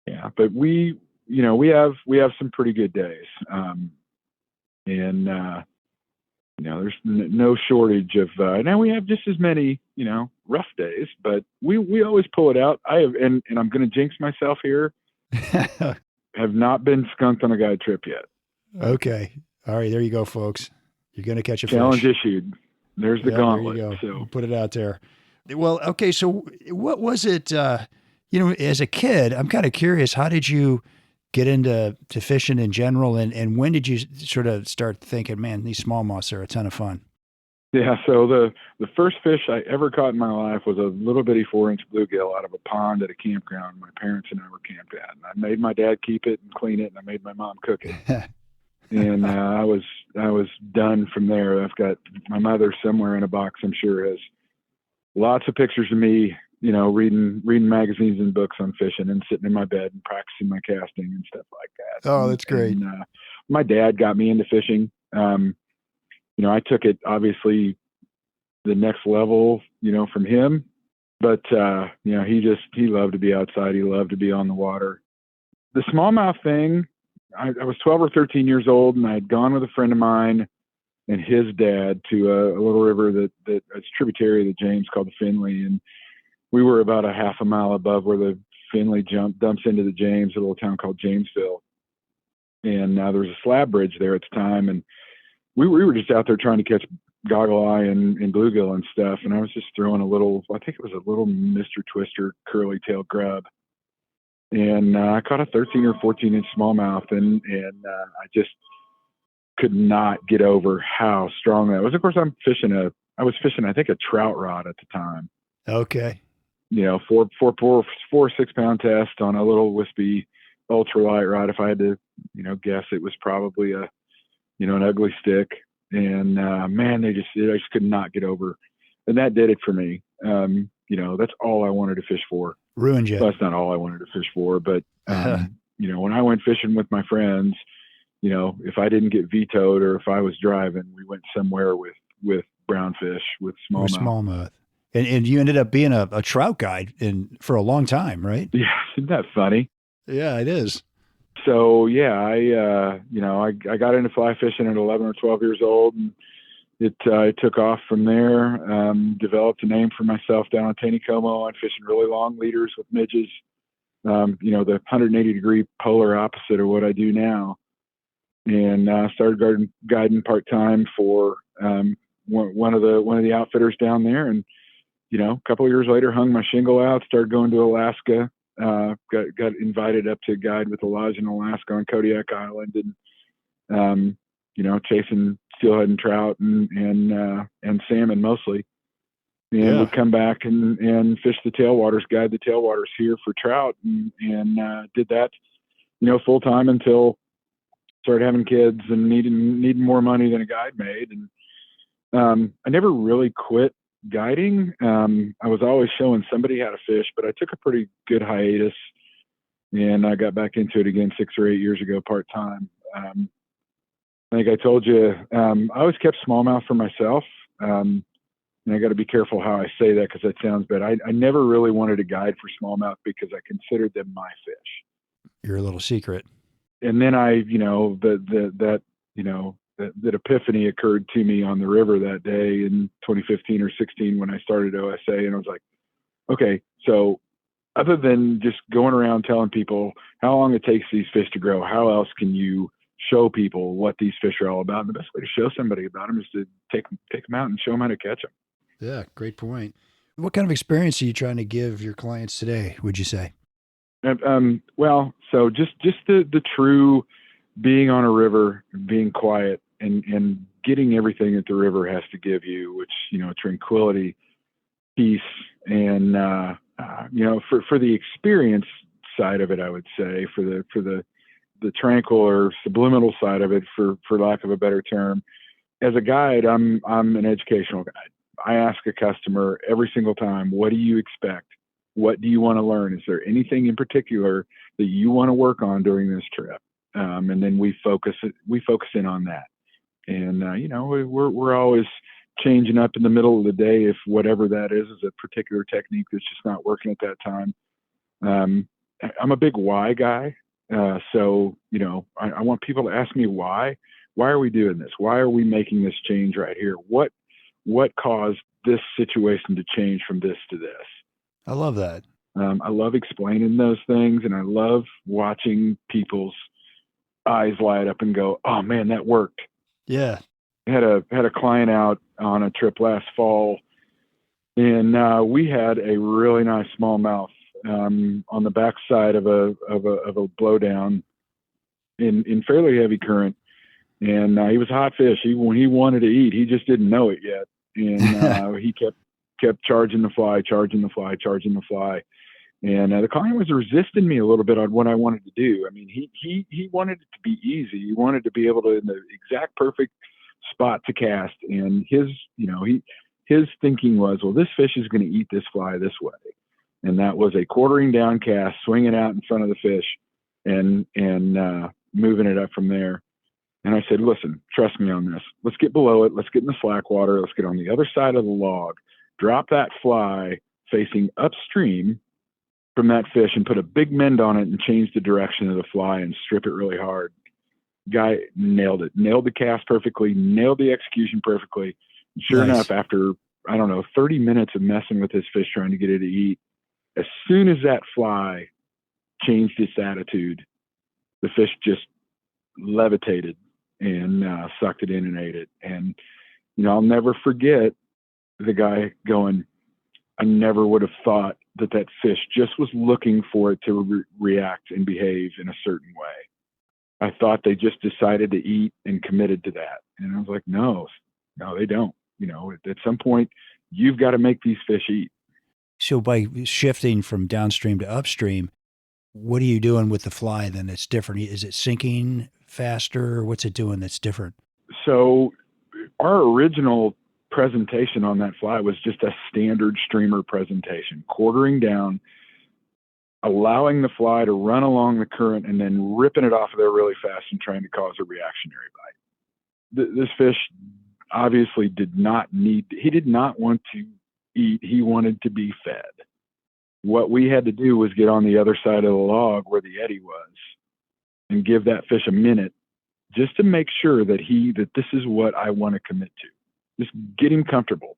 yeah, but we have some pretty good days. There's no shortage of, now we have just as many, rough days, but we always pull it out. And I'm going to jinx myself here. Have not been skunked on a guide trip yet. Okay. All right. There you go, folks. You're going to catch a challenge fish. Issued. There's the gauntlet. There you go. So. Put it out there. Well, okay. So what was it, as a kid, I'm kind of curious, how did you get into fishing in general? And when did you sort of start thinking, man, these smallmouths are a ton of fun? Yeah. So the first fish I ever caught in my life was a little bitty 4-inch bluegill out of a pond at a campground my parents and I were camped at. And I made my dad keep it and clean it, and I made my mom cook it. And I was done from there. I've got my mother somewhere in a box, I'm sure, has lots of pictures of me, reading magazines and books on fishing and sitting in my bed and practicing my casting and stuff like that. Oh, that's great. And, my dad got me into fishing. I took it obviously the next level, from him, but, he loved to be outside. He loved to be on the water. The smallmouth thing, I was 12 or 13 years old, and I had gone with a friend of mine and his dad to a little river that's tributary of the James called the Finley. And we were about a half a mile above where the Finley dumps into the James, a little town called Jamesville. And there was a slab bridge there at the time. And we were just out there trying to catch goggle eye and bluegill and stuff. And I was just throwing I think it was a little Mr. Twister curly tail grub. And I caught a 13 or 14 inch smallmouth, and I just could not get over how strong that was. Of course, I was fishing, I think, a trout rod at the time. Okay. 4 6-pound test on a little wispy ultralight rod. If I had to, guess, it was probably an ugly stick. And man, I just could not get over. And that did it for me. That's all I wanted to fish for. Ruined you. Well, that's not all I wanted to fish for, but when I went fishing with my friends, if I didn't get vetoed or if I was driving, we went somewhere with brownfish, with smallmouth. And you ended up being a trout guide for a long time, right? Yeah, isn't that funny? Yeah, it is. So yeah, I got into fly fishing at 11 or 12 years old, and it took off from there. Developed a name for myself down on Taneycomo. I'm fishing really long leaders with midges. The 180-degree polar opposite of what I do now. And started guiding part time for one of the outfitters down there. And a couple of years later, hung my shingle out. Started going to Alaska. Got invited up to guide with the lodge in Alaska on Kodiak Island, and chasing steelhead and trout and salmon mostly. And would come back and fish the tailwaters, guide the tailwaters here for trout, and did that, full time until started having kids and needing more money than a guide made. And I never really quit guiding. I was always showing somebody how to fish, but I took a pretty good hiatus, and I got back into it again 6 or 8 years ago, part time. I think I told you, I always kept smallmouth for myself. And I got to be careful how I say that because that sounds bad. I never really wanted to guide for smallmouth because I considered them my fish. Your little secret. And then that epiphany occurred to me on the river that day in 2015 or 16 when I started OSA, and I was like, okay, so other than just going around telling people how long it takes these fish to grow, how else can you show people what these fish are all about? And the best way to show somebody about them is to take them out and show them how to catch them. Yeah, great point. What kind of experience are you trying to give your clients today, would you say? Well, so just the true being on a river, being quiet, and getting everything that the river has to give you, which, tranquility, peace, and, for the experience side of it, I would say, for the tranquil or subliminal side of it, for lack of a better term, as a guide, I'm an educational guide. I ask a customer every single time, what do you expect? What do you want to learn? Is there anything in particular that you want to work on during this trip? And then we focus in on that. And, we're always changing up in the middle of the day if whatever that is a particular technique that's just not working at that time. I'm a big why guy. So, I want people to ask me why. Why are we doing this? Why are we making this change right here? What caused this situation to change from this to this? I love that. I love explaining those things, and I love watching people's eyes light up and go, "Oh man, that worked." Yeah. I had a client out on a trip last fall, and we had a really nice smallmouth on the backside of a blowdown in fairly heavy current, and he was a hot fish. When he wanted to eat, he just didn't know it yet, and he kept charging the fly. And the client was resisting me a little bit on what I wanted to do. I mean, he wanted it to be easy. He wanted to be able to, in the exact perfect spot to cast. And his thinking was, well, this fish is going to eat this fly this way. And that was a quartering down cast, swinging out in front of the fish and moving it up from there. And I said, listen, trust me on this. Let's get below it. Let's get in the slack water. Let's get on the other side of the log, drop that fly facing upstream from that fish and put a big mend on it and change the direction of the fly and strip it really hard. Guy nailed it, nailed the cast perfectly, nailed the execution perfectly. And sure enough, after, 30 minutes of messing with this fish, trying to get it to eat, as soon as that fly changed its attitude, the fish just levitated and sucked it in and ate it. And, I'll never forget the guy going, I never would have thought that fish just was looking for it to react and behave in a certain way. I thought they just decided to eat and committed to that. And I was like, no, they don't. At some point, you've got to make these fish eat. So by shifting from downstream to upstream, what are you doing with the fly then that's different? Is it sinking faster? What's it doing that's different? So our original presentation on that fly was just a standard streamer presentation, quartering down, allowing the fly to run along the current and then ripping it off of there really fast and trying to cause a reactionary bite. This fish obviously did not want to eat. He wanted to be fed. What we had to do was get on the other side of the log where the eddy was and give that fish a minute just to make sure that this is what I want to commit to. Just get him comfortable,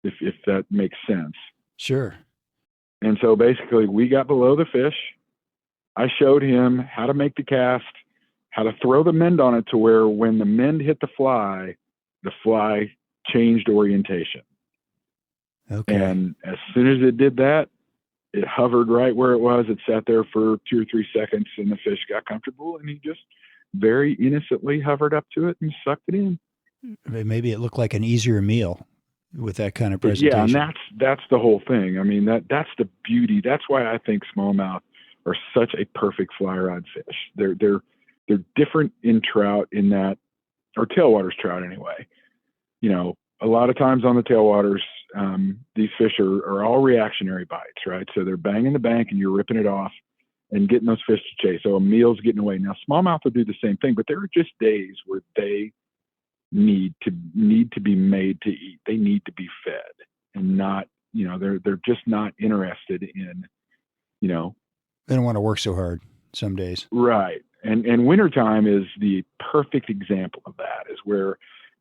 if that makes sense. Sure. And so basically we got below the fish. I showed him how to make the cast, how to throw the mend on it to where when the mend hit the fly changed orientation. Okay. And as soon as it did that, it hovered right where it was. It sat there for 2 or 3 seconds, and the fish got comfortable, and he just very innocently hovered up to it and sucked it in. Maybe it looked like an easier meal with that kind of presentation. Yeah, and that's the whole thing. I mean, that's the beauty. That's why I think smallmouth are such a perfect fly rod fish. They're different in trout in that, or tailwaters trout anyway. You know, a lot of times on the tailwaters, these fish are all reactionary bites, right? So they're banging the bank and you're ripping it off and getting those fish to chase. So a meal's getting away. Now smallmouth will do the same thing, but there are just days where they need to be made to eat. They need to be fed, and not, you know, they're just not interested in, you know, they don't want to work so hard some days. Right. And wintertime is the perfect example of that, is where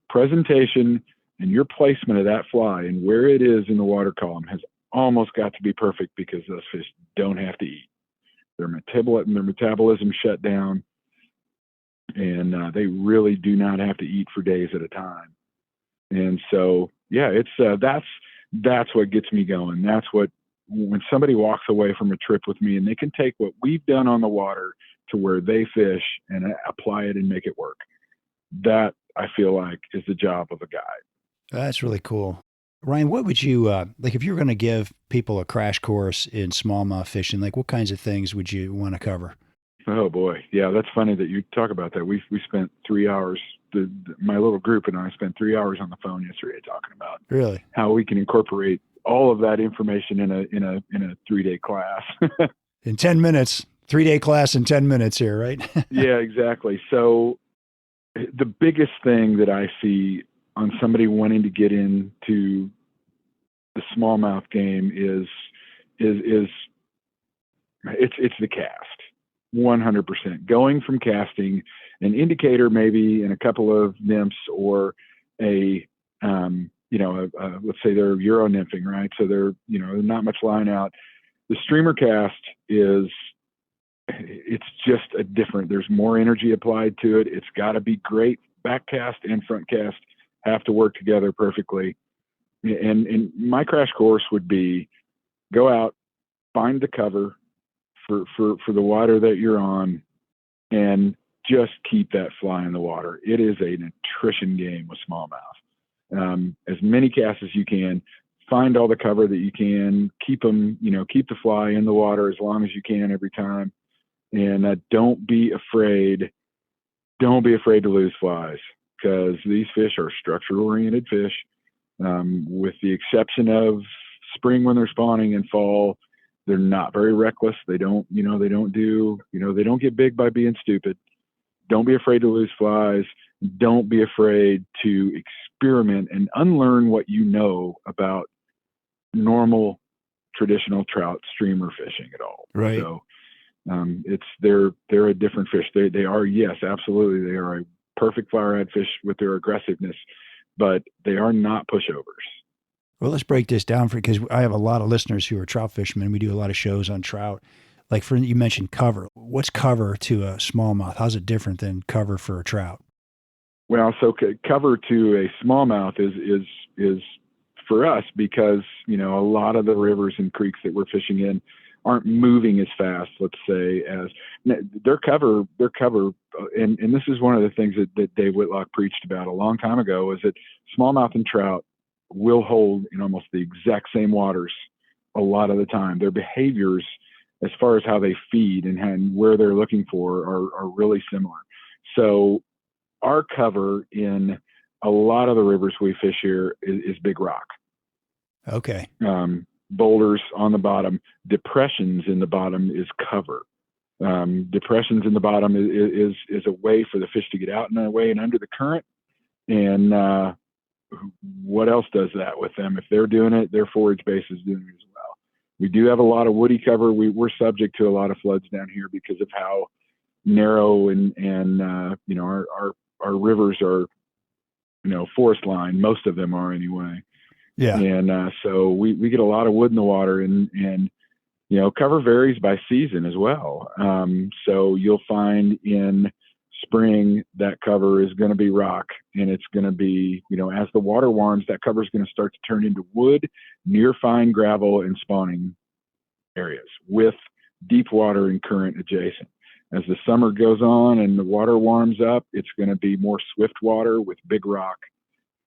presentation and your placement of that fly and where it is in the water column has almost got to be perfect, because those fish don't have to eat. Their metabolism shut down, and they really do not have to eat for days at a time. And so, yeah, it's that's what gets me going. That's what, when somebody walks away from a trip with me and they can take what we've done on the water to where they fish and apply it and make it work, that I feel like is the job of a guide. That's really cool. Ryan, what would you, like if you were going to give people a crash course in smallmouth fishing, like what kinds of things would you want to cover? Oh boy. Yeah, that's funny that you talk about that. We spent 3 hours, my little group and I spent 3 hours on the phone yesterday talking about Really how we can incorporate all of that information in a 3-day class. in 10 minutes, 3-day class in 10 minutes here, right? Yeah, exactly. So the biggest thing that I see on somebody wanting to get into the smallmouth game is it's the cast. 100%. Going from casting an indicator maybe and a couple of nymphs, or let's say they're Euro nymphing, right? So they're, not much line out. The streamer cast it's just a different, there's more energy applied to it. It's got to be great. Back cast and front cast have to work together perfectly. And my crash course would be, go out, find the cover for the water that you're on, and just keep that fly in the water. It is an attrition game with smallmouth. As many casts as you can, find all the cover that you can, keep them, keep the fly in the water as long as you can every time. And don't be afraid to lose flies, because these fish are structure oriented fish. With the exception of spring when they're spawning, and fall, they're not very reckless. They don't get big by being stupid. Don't be afraid to lose flies. Don't be afraid to experiment and unlearn what you know about normal traditional trout streamer fishing at all. Right. So they're a different fish. They are, yes, absolutely. They are a perfect fly rod fish with their aggressiveness, but they are not pushovers. Well, let's break this down because I have a lot of listeners who are trout fishermen. We do a lot of shows on trout. Like you mentioned cover. What's cover to a smallmouth? How's it different than cover for a trout? Well, so cover to a smallmouth is for us, because, a lot of the rivers and creeks that we're fishing in aren't moving as fast, let's say, as their cover. And this is one of the things that Dave Whitlock preached about a long time ago, is that smallmouth and trout will hold in almost the exact same waters a lot of the time. Their behaviors, as far as how they feed and where they're looking for, are really similar. So our cover in a lot of the rivers we fish here is big rock. Okay. Boulders on the bottom, depressions in the bottom is cover. Depressions in the bottom is a way for the fish to get out and away and under the current. And what else does that with them? If they're doing it, their forage base is doing it as well. We do have a lot of woody cover. We're subject to a lot of floods down here because of how narrow and you know, our rivers are, you know, forest line. Most of them are anyway. Yeah. And so we get a lot of wood in the water, and you know, cover varies by season as well. So you'll find in spring that cover is going to be rock, and it's going to be, you know, as the water warms, that cover is going to start to turn into wood near fine gravel and spawning areas with deep water and current adjacent. As the summer goes on and the water warms up, it's going to be more swift water with big rock,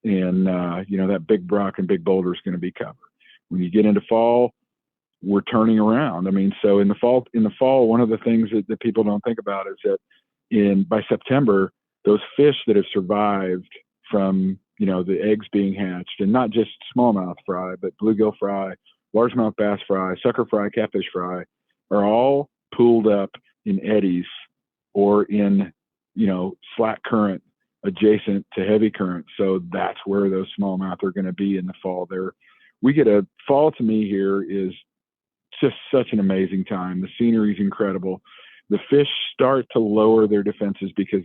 and you know, that big rock and big boulder is going to be covered. When you get into fall, we're turning around. I mean, so in the fall, one of the things that people don't think about is that by September, those fish that have survived from, you know, the eggs being hatched, and not just smallmouth fry, but bluegill fry, largemouth bass fry, sucker fry, catfish fry, are all pooled up in eddies or in, you know, slack current adjacent to heavy current. So that's where those smallmouth are going to be in the fall. Fall to me here is just such an amazing time. The scenery is incredible. The fish start to lower their defenses because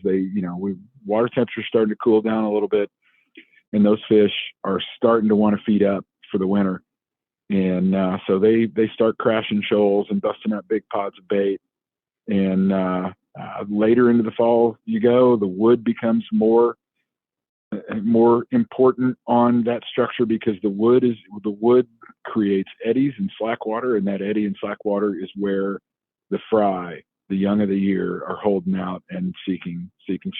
water temperature's starting to cool down a little bit, and those fish are starting to want to feed up for the winter. And so they start crashing shoals and busting up big pods of bait. And later into the fall you go, the wood becomes more important on that structure, because the wood creates eddies and slack water, and that eddy and slack water is where the fry, the young of the year, are holding out and seeking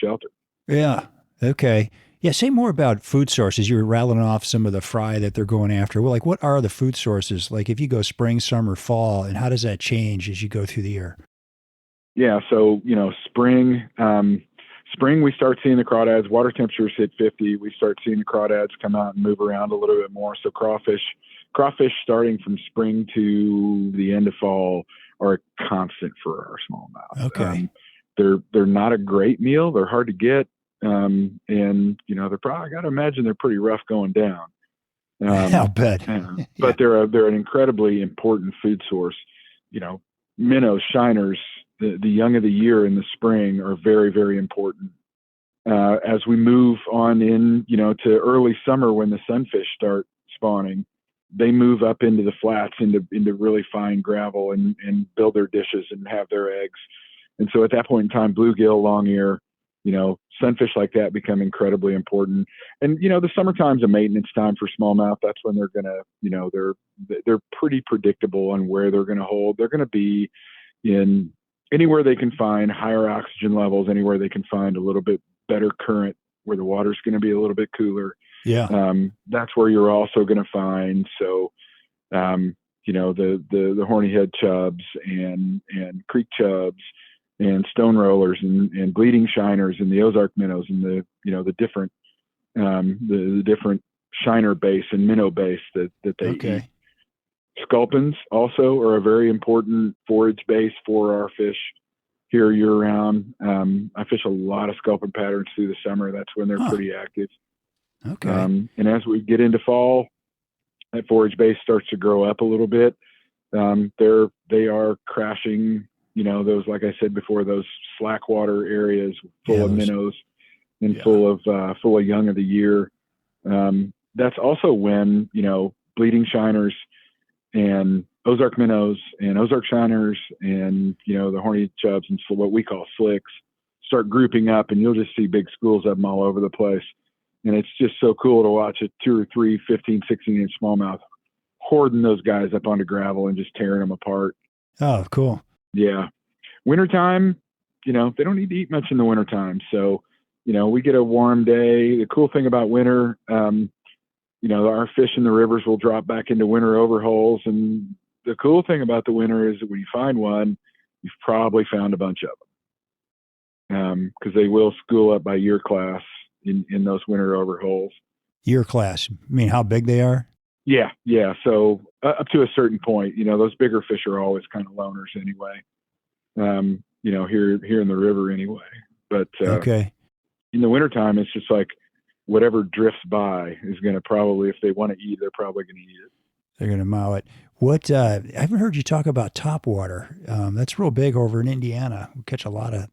shelter. Yeah. Okay. Yeah. Say more about food sources. You were rattling off some of the fry that they're going after. Well, like, what are the food sources? Like, if you go spring, summer, fall, and how does that change as you go through the year? Yeah. So, you know, spring, we start seeing the crawdads. Water temperatures hit 50. We start seeing the crawdads come out and move around a little bit more. So crawfish starting from spring to the end of fall are a constant for our smallmouth. Okay. They're not a great meal. They're hard to get. And, you know, I got to imagine they're pretty rough going down. I'll bet. But they're an incredibly important food source. You know, minnows, shiners, the young of the year in the spring are very, very important. As we move on in, you know, to early summer, when the sunfish start spawning, they move up into the flats, into really fine gravel, and build their dishes and have their eggs. And so at that point in time, bluegill, long ear, you know, sunfish like that become incredibly important. And, you know, the summertime's a maintenance time for smallmouth. That's when they're going to, you know, they're pretty predictable on where they're going to hold. They're going to be in anywhere they can find higher oxygen levels, anywhere they can find a little bit better current, where the water's going to be a little bit cooler. Yeah. That's where you're also going to find, you know, the horny head chubs and creek chubs and stone rollers and bleeding shiners and the Ozark minnows and the different shiner base and minnow base that they eat. Sculpins also are a very important forage base for our fish here year round. I fish a lot of sculpin patterns through the summer. That's when they're pretty active. Okay. And as we get into fall, that forage base starts to grow up a little bit. They are crashing, you know, those, like I said before, those slack water areas full of minnows and full of young of the year. That's also when, you know, bleeding shiners and Ozark minnows and Ozark shiners and, you know, the horny chubs and what we call slicks start grouping up, and you'll just see big schools of them all over the place. And it's just so cool to watch a 2 or 3, 15, 16-inch smallmouth hoarding those guys up onto gravel and just tearing them apart. Oh, cool. Yeah. Wintertime, you know, they don't need to eat much in the wintertime. So, you know, we get a warm day. The cool thing about winter, you know, our fish in the rivers will drop back into winter overholes. And the cool thing about the winter is that when you find one, you've probably found a bunch of them, because they will school up by year class in those winter overholes. Year class? I mean, how big they are? Yeah. So up to a certain point, you know, those bigger fish are always kind of loners anyway. You know, here in the river anyway. But in the wintertime, it's just like whatever drifts by is going to probably, if they want to eat, they're probably going to eat it. They're going to mow it. What, I haven't heard you talk about topwater. That's real big over in Indiana. We catch a lot of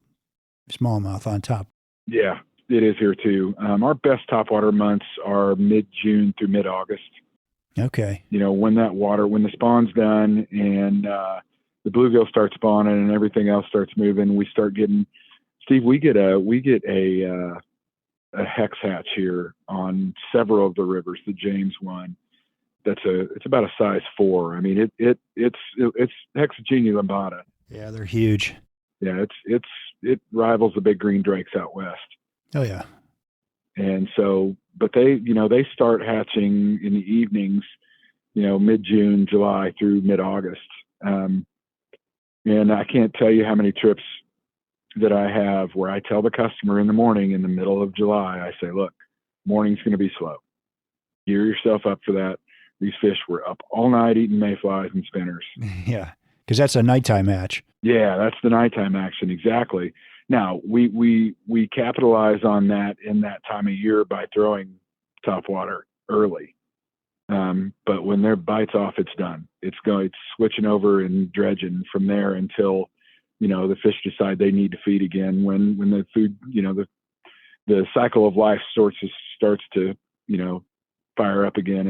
smallmouth on top. Yeah, it is here too. Our best topwater months are mid-June through mid-August. Okay. When the spawn's done and the bluegill starts spawning and everything else starts moving, we start getting, Steve, we get a hex hatch here on several of the rivers. The James one, it's about a size 4. I mean, it's Hexagenia lambada. Yeah, they're huge. Yeah, it rivals the big green drakes out west. Oh yeah. And so, but they start hatching in the evenings, mid-June, July through mid-August. And I can't tell you how many trips that I have where I tell the customer in the morning, in the middle of July, I say, look, morning's going to be slow. Gear yourself up for that. These fish were up all night eating mayflies and spinners. Yeah, because that's a nighttime hatch. Yeah, that's the nighttime action, exactly. Now, we capitalize on that in that time of year by throwing topwater early. But when their bite's off, it's done. It's switching over and dredging from there until, the fish decide they need to feed again. When the food, the cycle of life starts to, fire up again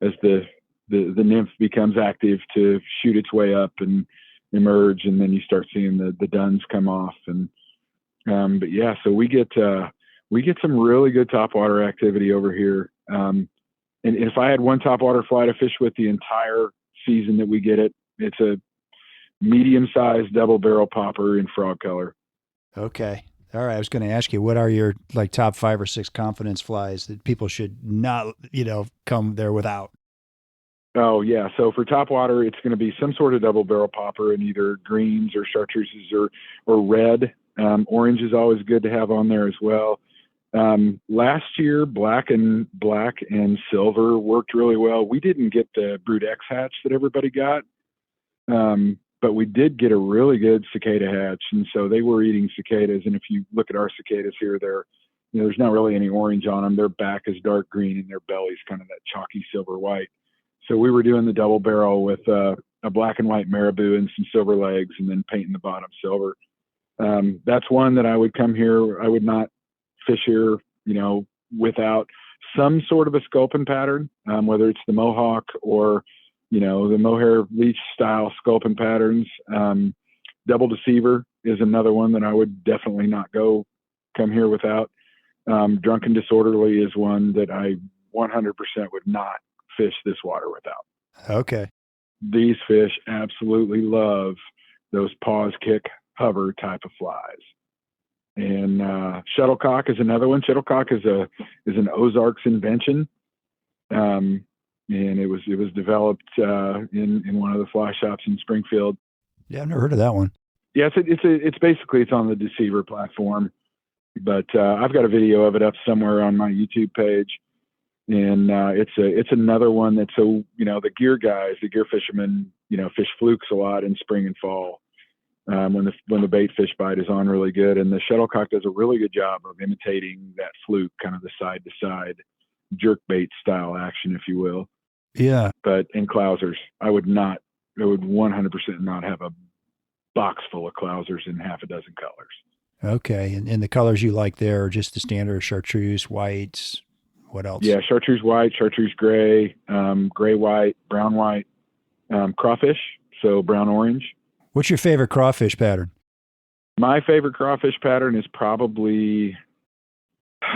as the nymph becomes active to shoot its way up and emerge, and then you start seeing the duns come off. And but yeah, so we get some really good topwater activity over here. And if I had one topwater fly to fish with the entire season that we get it, it's a medium-sized double barrel popper in frog color. Okay. All right. I was going to ask you, what are your top 5 or 6 confidence flies that people should not, come there without? Oh yeah. So for topwater, it's going to be some sort of double barrel popper in either greens or chartreuses or red. Orange is always good to have on there as well. Last year, black and silver worked really well. We didn't get the Brood X hatch that everybody got. But we did get a really good cicada hatch. And so they were eating cicadas. And if you look at our cicadas here, there's not really any orange on them. Their back is dark green and their belly's kind of that chalky silver white. So we were doing the double barrel with a black and white marabou and some silver legs, and then painting the bottom silver. That's one that I would come here. I would not fish here, without some sort of a sculpin pattern, whether it's the Mohawk or, the mohair leech style sculpin patterns. Double deceiver is another one that I would definitely not come here without. Drunken disorderly is one that I 100% would not fish this water without. Okay. These fish absolutely love those pause kick hover type of flies. And shuttlecock is another one. Shuttlecock is an Ozarks invention. And it was developed in one of the fly shops in Springfield. Yeah, I've never heard of that one. Yeah, it's basically on the Deceiver platform, but I've got a video of it up somewhere on my YouTube page, and it's another one that's the gear fishermen, fish flukes a lot in spring and fall when the bait fish bite is on really good, and the shuttlecock does a really good job of imitating that fluke, kind of the side to side jerk bait style action, if you will. Yeah. But in Clousers, I would 100% not have a box full of Clousers in half a dozen colors. Okay. And the colors you like there are just the standard chartreuse, whites. What else? Yeah, chartreuse white, chartreuse gray, gray white, brown white, crawfish, so brown orange. What's your favorite crawfish pattern? My favorite crawfish pattern is probably,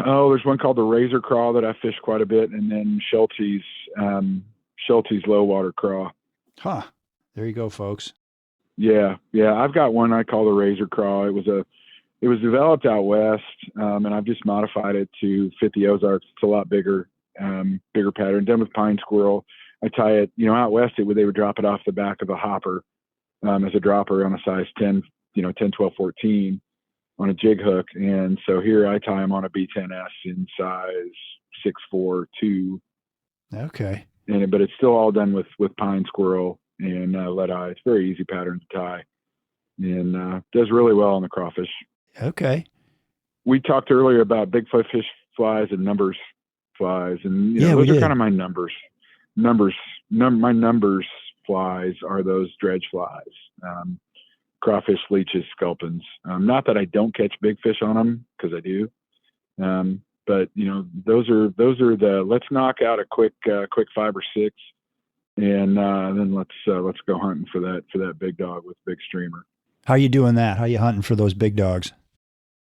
there's one called the Razor Craw that I fish quite a bit, and then Schulte's low water craw. Huh. There you go, folks. Yeah. I've got one I call the Razor Craw. It was developed out west, and I've just modified it to fit the Ozarks. It's a lot bigger pattern, done with pine squirrel. I tie it, out west, they would drop it off the back of a hopper as a dropper on a size 10, 10, 12, 14 on a jig hook. And so here I tie them on a B10S in size 6'4", 2. Okay. But it's still all done with pine squirrel and lead eye. It's a very easy pattern to tie, and does really well on the crawfish. Okay. We talked earlier about big fish flies and numbers flies, and Yeah, we those are did. kind of my my numbers flies are those dredge flies, crawfish, leeches, sculpins. Not that I don't catch big fish on them, because I do, but those are the, let's knock out a quick 5 or 6, and then let's go hunting for that big dog with big streamer. How you doing that? How you hunting for those big dogs?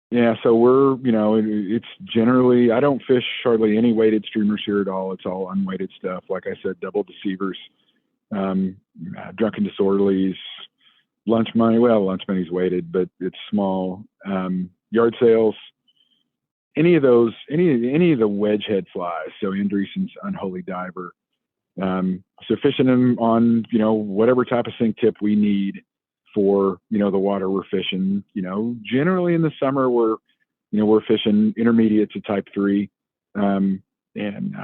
Yeah, so we're, it's generally, I don't fish hardly any weighted streamers here at all. It's all unweighted stuff. Like I said, double deceivers, drunken disorderlies, lunch money. Well, lunch money's weighted, but it's small. Yard sales, any of those, any of the wedge head flies. So Andreessen's unholy diver. So fishing them on, whatever type of sink tip we need for, the water we're fishing. Generally in the summer we're fishing intermediate to type 3, and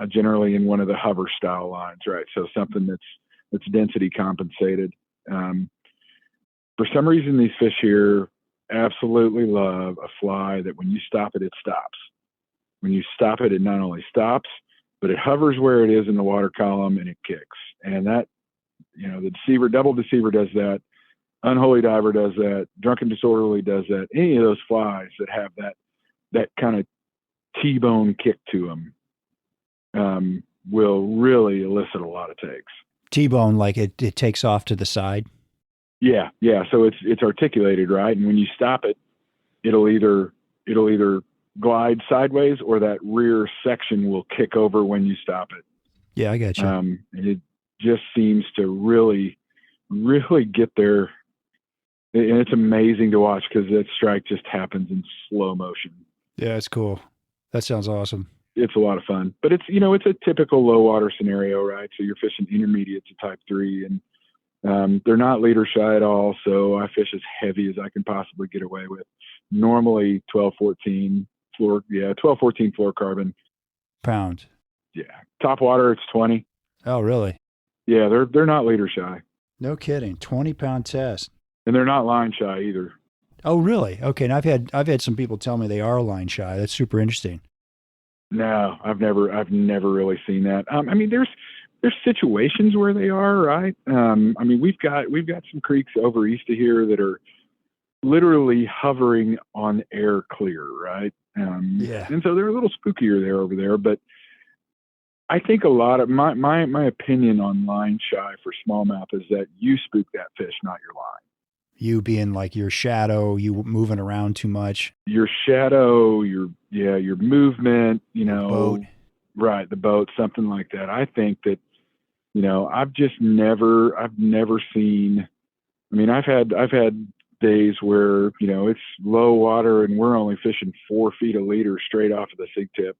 generally in one of the hover style lines, right? So something that's density compensated. For some reason, these fish here absolutely love a fly that when you stop it, it stops. When you stop it, it not only stops, but it hovers where it is in the water column and it kicks. And that, the deceiver, double deceiver does that. Unholy diver does that. Drunken disorderly does that. Any of those flies that have that kind of T-bone kick to them will really elicit a lot of takes. T-bone, like it takes off to the side. Yeah. So it's articulated, right? And when you stop it, it'll either glide sideways or that rear section will kick over when you stop it. Yeah, I got you. And it just seems to really, really get there. And it's amazing to watch because that strike just happens in slow motion. Yeah, it's cool. That sounds awesome. It's a lot of fun, but it's a typical low water scenario, right? So you're fishing intermediate to type 3, and they're not leader shy at all. So I fish as heavy as I can possibly get away with. Normally 12, 14 fluorocarbon Pound. Yeah, top water it's 20. Oh, really? Yeah, they're not leader shy. No kidding. 20-pound test. And they're not line shy either. Oh, really? Okay. And I've had some people tell me they are line shy. That's super interesting. No, I've never really seen that. There's situations where they are, right? We've got some creeks over east of here that are literally hovering on air clear, right? Yeah. And so they're a little spookier over there, but I think a lot of my opinion on line shy for smallmouth is that you spook that fish, not your line. You being like your shadow, you moving around too much. Your shadow, your movement, boat. Right, the boat, something like that. I think that, I've never seen. I've had days where it's low water and we're only fishing 4 feet a leader straight off of the sink tip,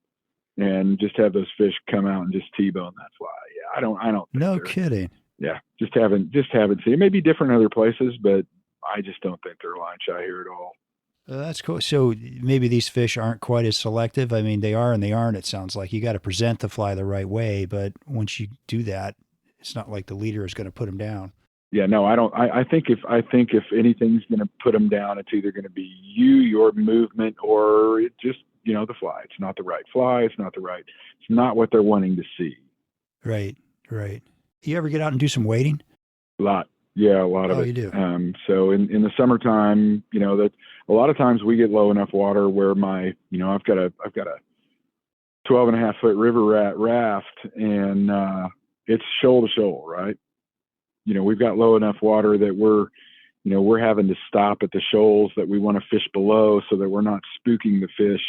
and just have those fish come out and just T-bone that fly. Yeah, I don't. Think No kidding. Yeah, just haven't seen. It may be different in other places, but I just don't think they're line shy here at all. That's cool. So maybe these fish aren't quite as selective. I mean, they are and they aren't. It sounds like you got to present the fly the right way, but once you do that, it's not like the leader is going to put them down. Yeah, no, I don't. I think if anything's going to put them down, it's either going to be your movement, or it just the fly. It's not the right fly. It's not what they're wanting to see. Right. You ever get out and do some wading? A lot. Yeah, a lot of it. You do. So in the summertime, that a lot of times we get low enough water where I've got a 12.5-foot river rat raft, and it's shoal to shoal, right? We've got low enough water that we're having to stop at the shoals that we want to fish below, so that we're not spooking the fish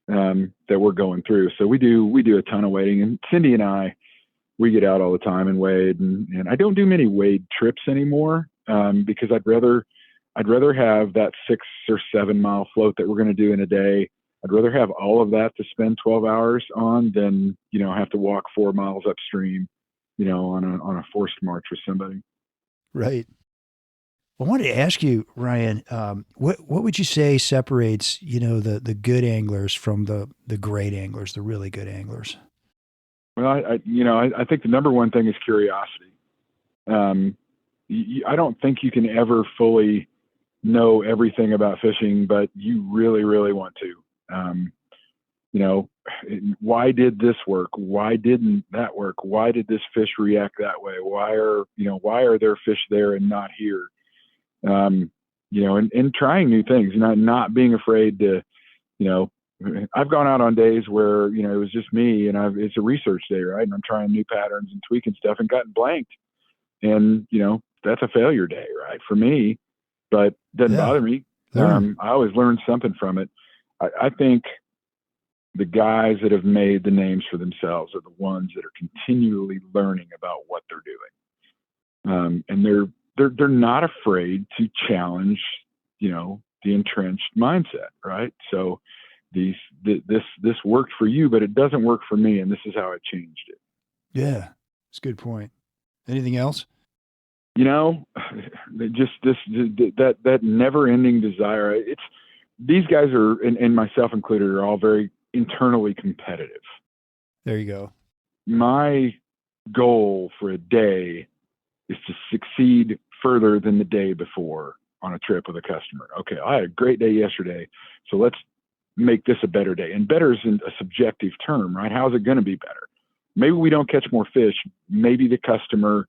that we're going through. So we do a ton of wading, and Cindy and I, we get out all the time and wade, and I don't do many wade trips anymore, because I'd rather have that 6 or 7 mile float that we're going to do in a day. I'd rather have all of that to spend 12 hours on than have to walk 4 miles upstream, on a forced march with somebody. Right. I wanted to ask you, Ryan, what would you say separates the good anglers from the great anglers, the really good anglers? Well, I think the number one thing is curiosity. I don't think you can ever fully know everything about fishing, but you really, really want to. why did this work? Why didn't that work? Why did this fish react that way? Why are there fish there and not here? And trying new things, not being afraid to, I've gone out on days where, it was just me and it's a research day, right? And I'm trying new patterns and tweaking stuff and gotten blanked. And, that's a failure day, right? For me, but doesn't bother me. I always learn something from it. I think the guys that have made the names for themselves are the ones that are continually learning about what they're doing. And they're not afraid to challenge, the entrenched mindset, right? So this worked for you, but it doesn't work for me, and this is how I changed it. Yeah, that's a good point. Anything else? Just that never-ending desire. These guys are, and myself included, are all very internally competitive. There you go. My goal for a day is to succeed further than the day before on a trip with a customer. Okay, I had a great day yesterday, so let's make this a better day. And better isn't a subjective term, right? How's it going to be better? Maybe we don't catch more fish. Maybe the customer,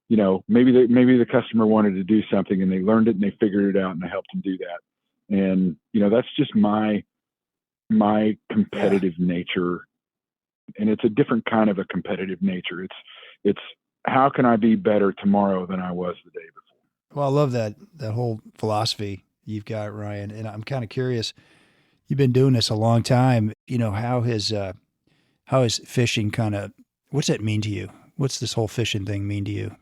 maybe the customer wanted to do something and they learned it and they figured it out and I helped them do that. And, that's just my competitive nature. And it's a different kind of a competitive nature. It's how can I be better tomorrow than I was the day before? Well, I love that whole philosophy you've got, Ryan. And I'm kind of curious, you've been doing this a long time. How is fishing what's that mean to you? What's this whole fishing thing mean to you?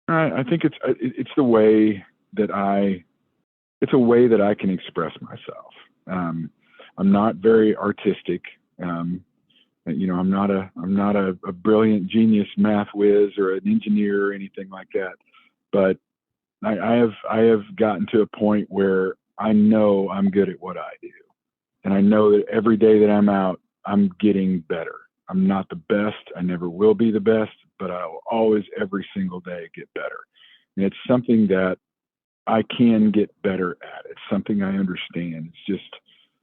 I think it's the way that it's a way that I can express myself. I'm not very artistic. I'm not a brilliant genius math whiz or an engineer or anything like that. But I have gotten to a point where I know I'm good at what I do. And I know that every day that I'm out, I'm getting better. I'm not the best. I never will be the best, but I will always, every single day, get better. And it's something that I can get better at. It's something I understand. It's just,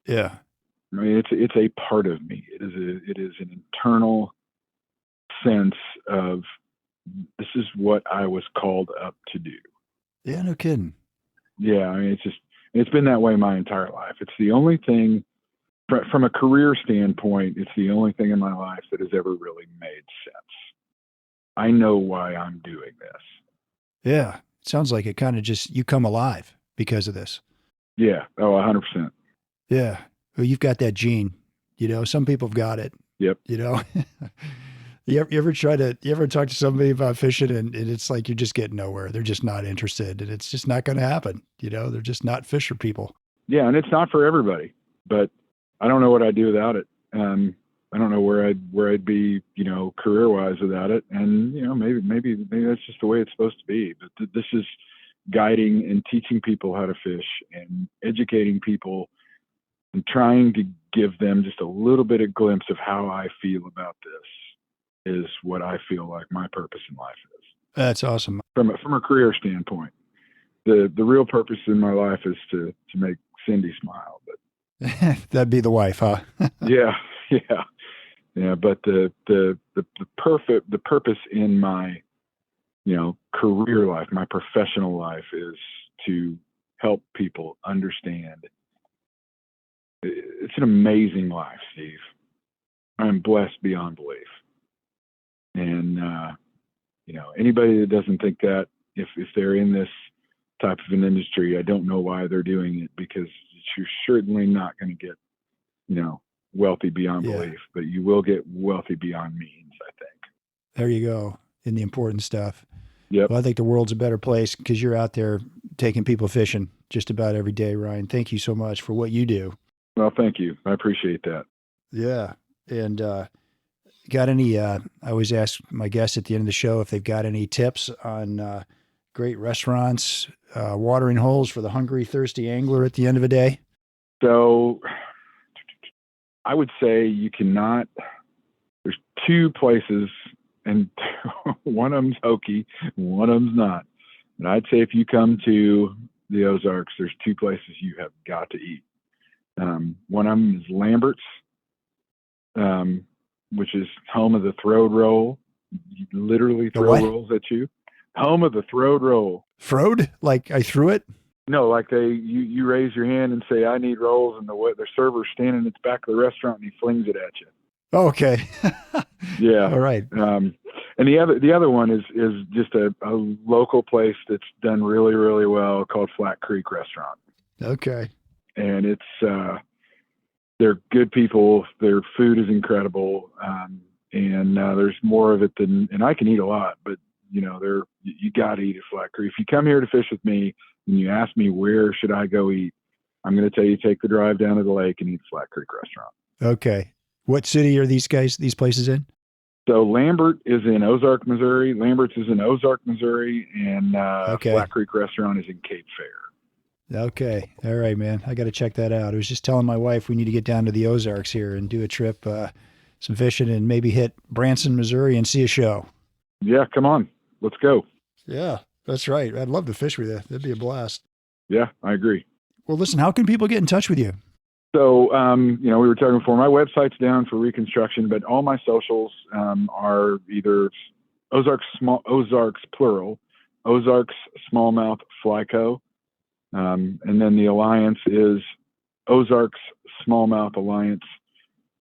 yeah. I mean, it's a part of me. It is an internal sense of this is what I was called up to do. Yeah, no kidding. Yeah, I mean, it's been that way my entire life. It's the only thing, from a career standpoint, it's the only thing in my life that has ever really made sense. I know why I'm doing this. Yeah, it sounds like it kind of just, you come alive because of this. Yeah, 100%. Yeah, well, you've got that gene. Some people have got it. Yep. You ever talk to somebody about fishing and it's like you're just getting nowhere. They're just not interested and it's just not going to happen. They're just not fisher people. Yeah, and it's not for everybody, but I don't know what I'd do without it. I don't know where I'd be, career-wise without it. And, maybe that's just the way it's supposed to be. But this is guiding and teaching people how to fish and educating people and trying to give them just a little bit of glimpse of how I feel about this is what I feel like my purpose in life is. That's awesome. From a career standpoint, the real purpose in my life is to make Cindy smile. But that'd be the wife, huh? Yeah. But the purpose in my, career life, my professional life, is to help people understand. It's an amazing life, Steve. I'm blessed beyond belief. And, anybody that doesn't think that, if they're in this type of an industry, I don't know why they're doing it, because you're certainly not going to get, wealthy beyond belief, but you will get wealthy beyond means, I think. There you go. In the important stuff. Yep. Well, I think the world's a better place because you're out there taking people fishing just about every day, Ryan. Thank you so much for what you do. Well, thank you. I appreciate that. Yeah. And, got any, I always ask my guests at the end of the show if they've got any tips on great restaurants, watering holes for the hungry, thirsty angler at the end of a day. So I would say there's two places, and one of them's hokey, one of them's not. And I'd say if you come to the Ozarks, there's two places you have got to eat. One of them is Lambert's, which is home of the throwed roll. You literally The throw what? rolls at you. Home of the throwed roll. Throwed? Like I threw it? No, like you raise your hand and say, I need rolls, and the server's standing at the back of the restaurant and he flings it at you. Oh, okay. Yeah. All right. And the other one is just a local place that's done really, really well called Flat Creek Restaurant. Okay. And it's they're good people. Their food is incredible, and there's more of it than. And I can eat a lot, but you got to eat at Flat Creek. If you come here to fish with me and you ask me where should I go eat, I'm going to tell you take the drive down to the lake and eat at Flat Creek Restaurant. Okay. What city are these places in? So Lambert is in Ozark, Missouri. Lambert's is in Ozark, Missouri, and Flat Creek Restaurant is in Cape Fair. Okay. All right, man. I got to check that out. I was just telling my wife we need to get down to the Ozarks here and do a trip, some fishing, and maybe hit Branson, Missouri and see a show. Yeah, come on. Let's go. Yeah, that's right. I'd love to fish with you. That'd be a blast. Yeah, I agree. Well, listen, how can people get in touch with you? So, we were talking before, my website's down for reconstruction, but all my socials are either Ozarks plural, Ozarks Smallmouth Fly Co. And then the alliance is Ozarks Smallmouth Alliance.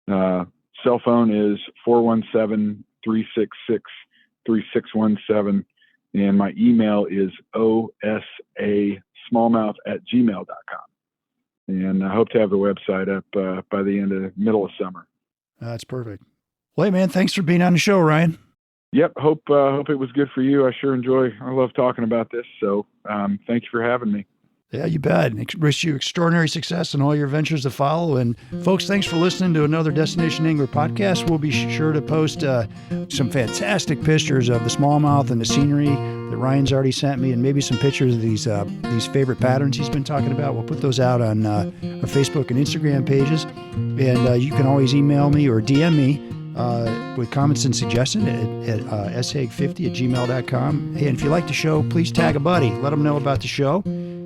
Cell phone is 417-366-3617. And my email is osa_smallmouth@gmail.com. And I hope to have the website up by the middle of summer. That's perfect. Well, hey, man, thanks for being on the show, Ryan. Yep. Hope it was good for you. I love talking about this. So thank you for having me. Yeah, you bet. Wish you extraordinary success in all your ventures to follow. And folks, thanks for listening to another Destination Angler podcast. We'll be sure to post some fantastic pictures of the smallmouth and the scenery that Ryan's already sent me, and maybe some pictures of these favorite patterns he's been talking about. We'll put those out on our Facebook and Instagram pages. And you can always email me or DM me with comments and suggestions at shaig50@gmail.com. Hey, and if you like the show, please tag a buddy. Let them know about the show.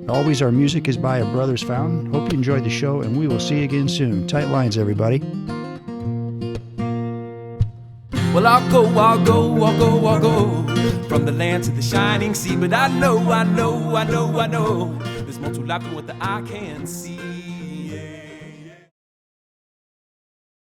Always, our music is by A Brothers Fountain. Hope you enjoyed the show, and we will see you again soon. Tight lines, everybody. Well, I'll go from the land to the shining sea. But I know there's more to life than what the eye can see.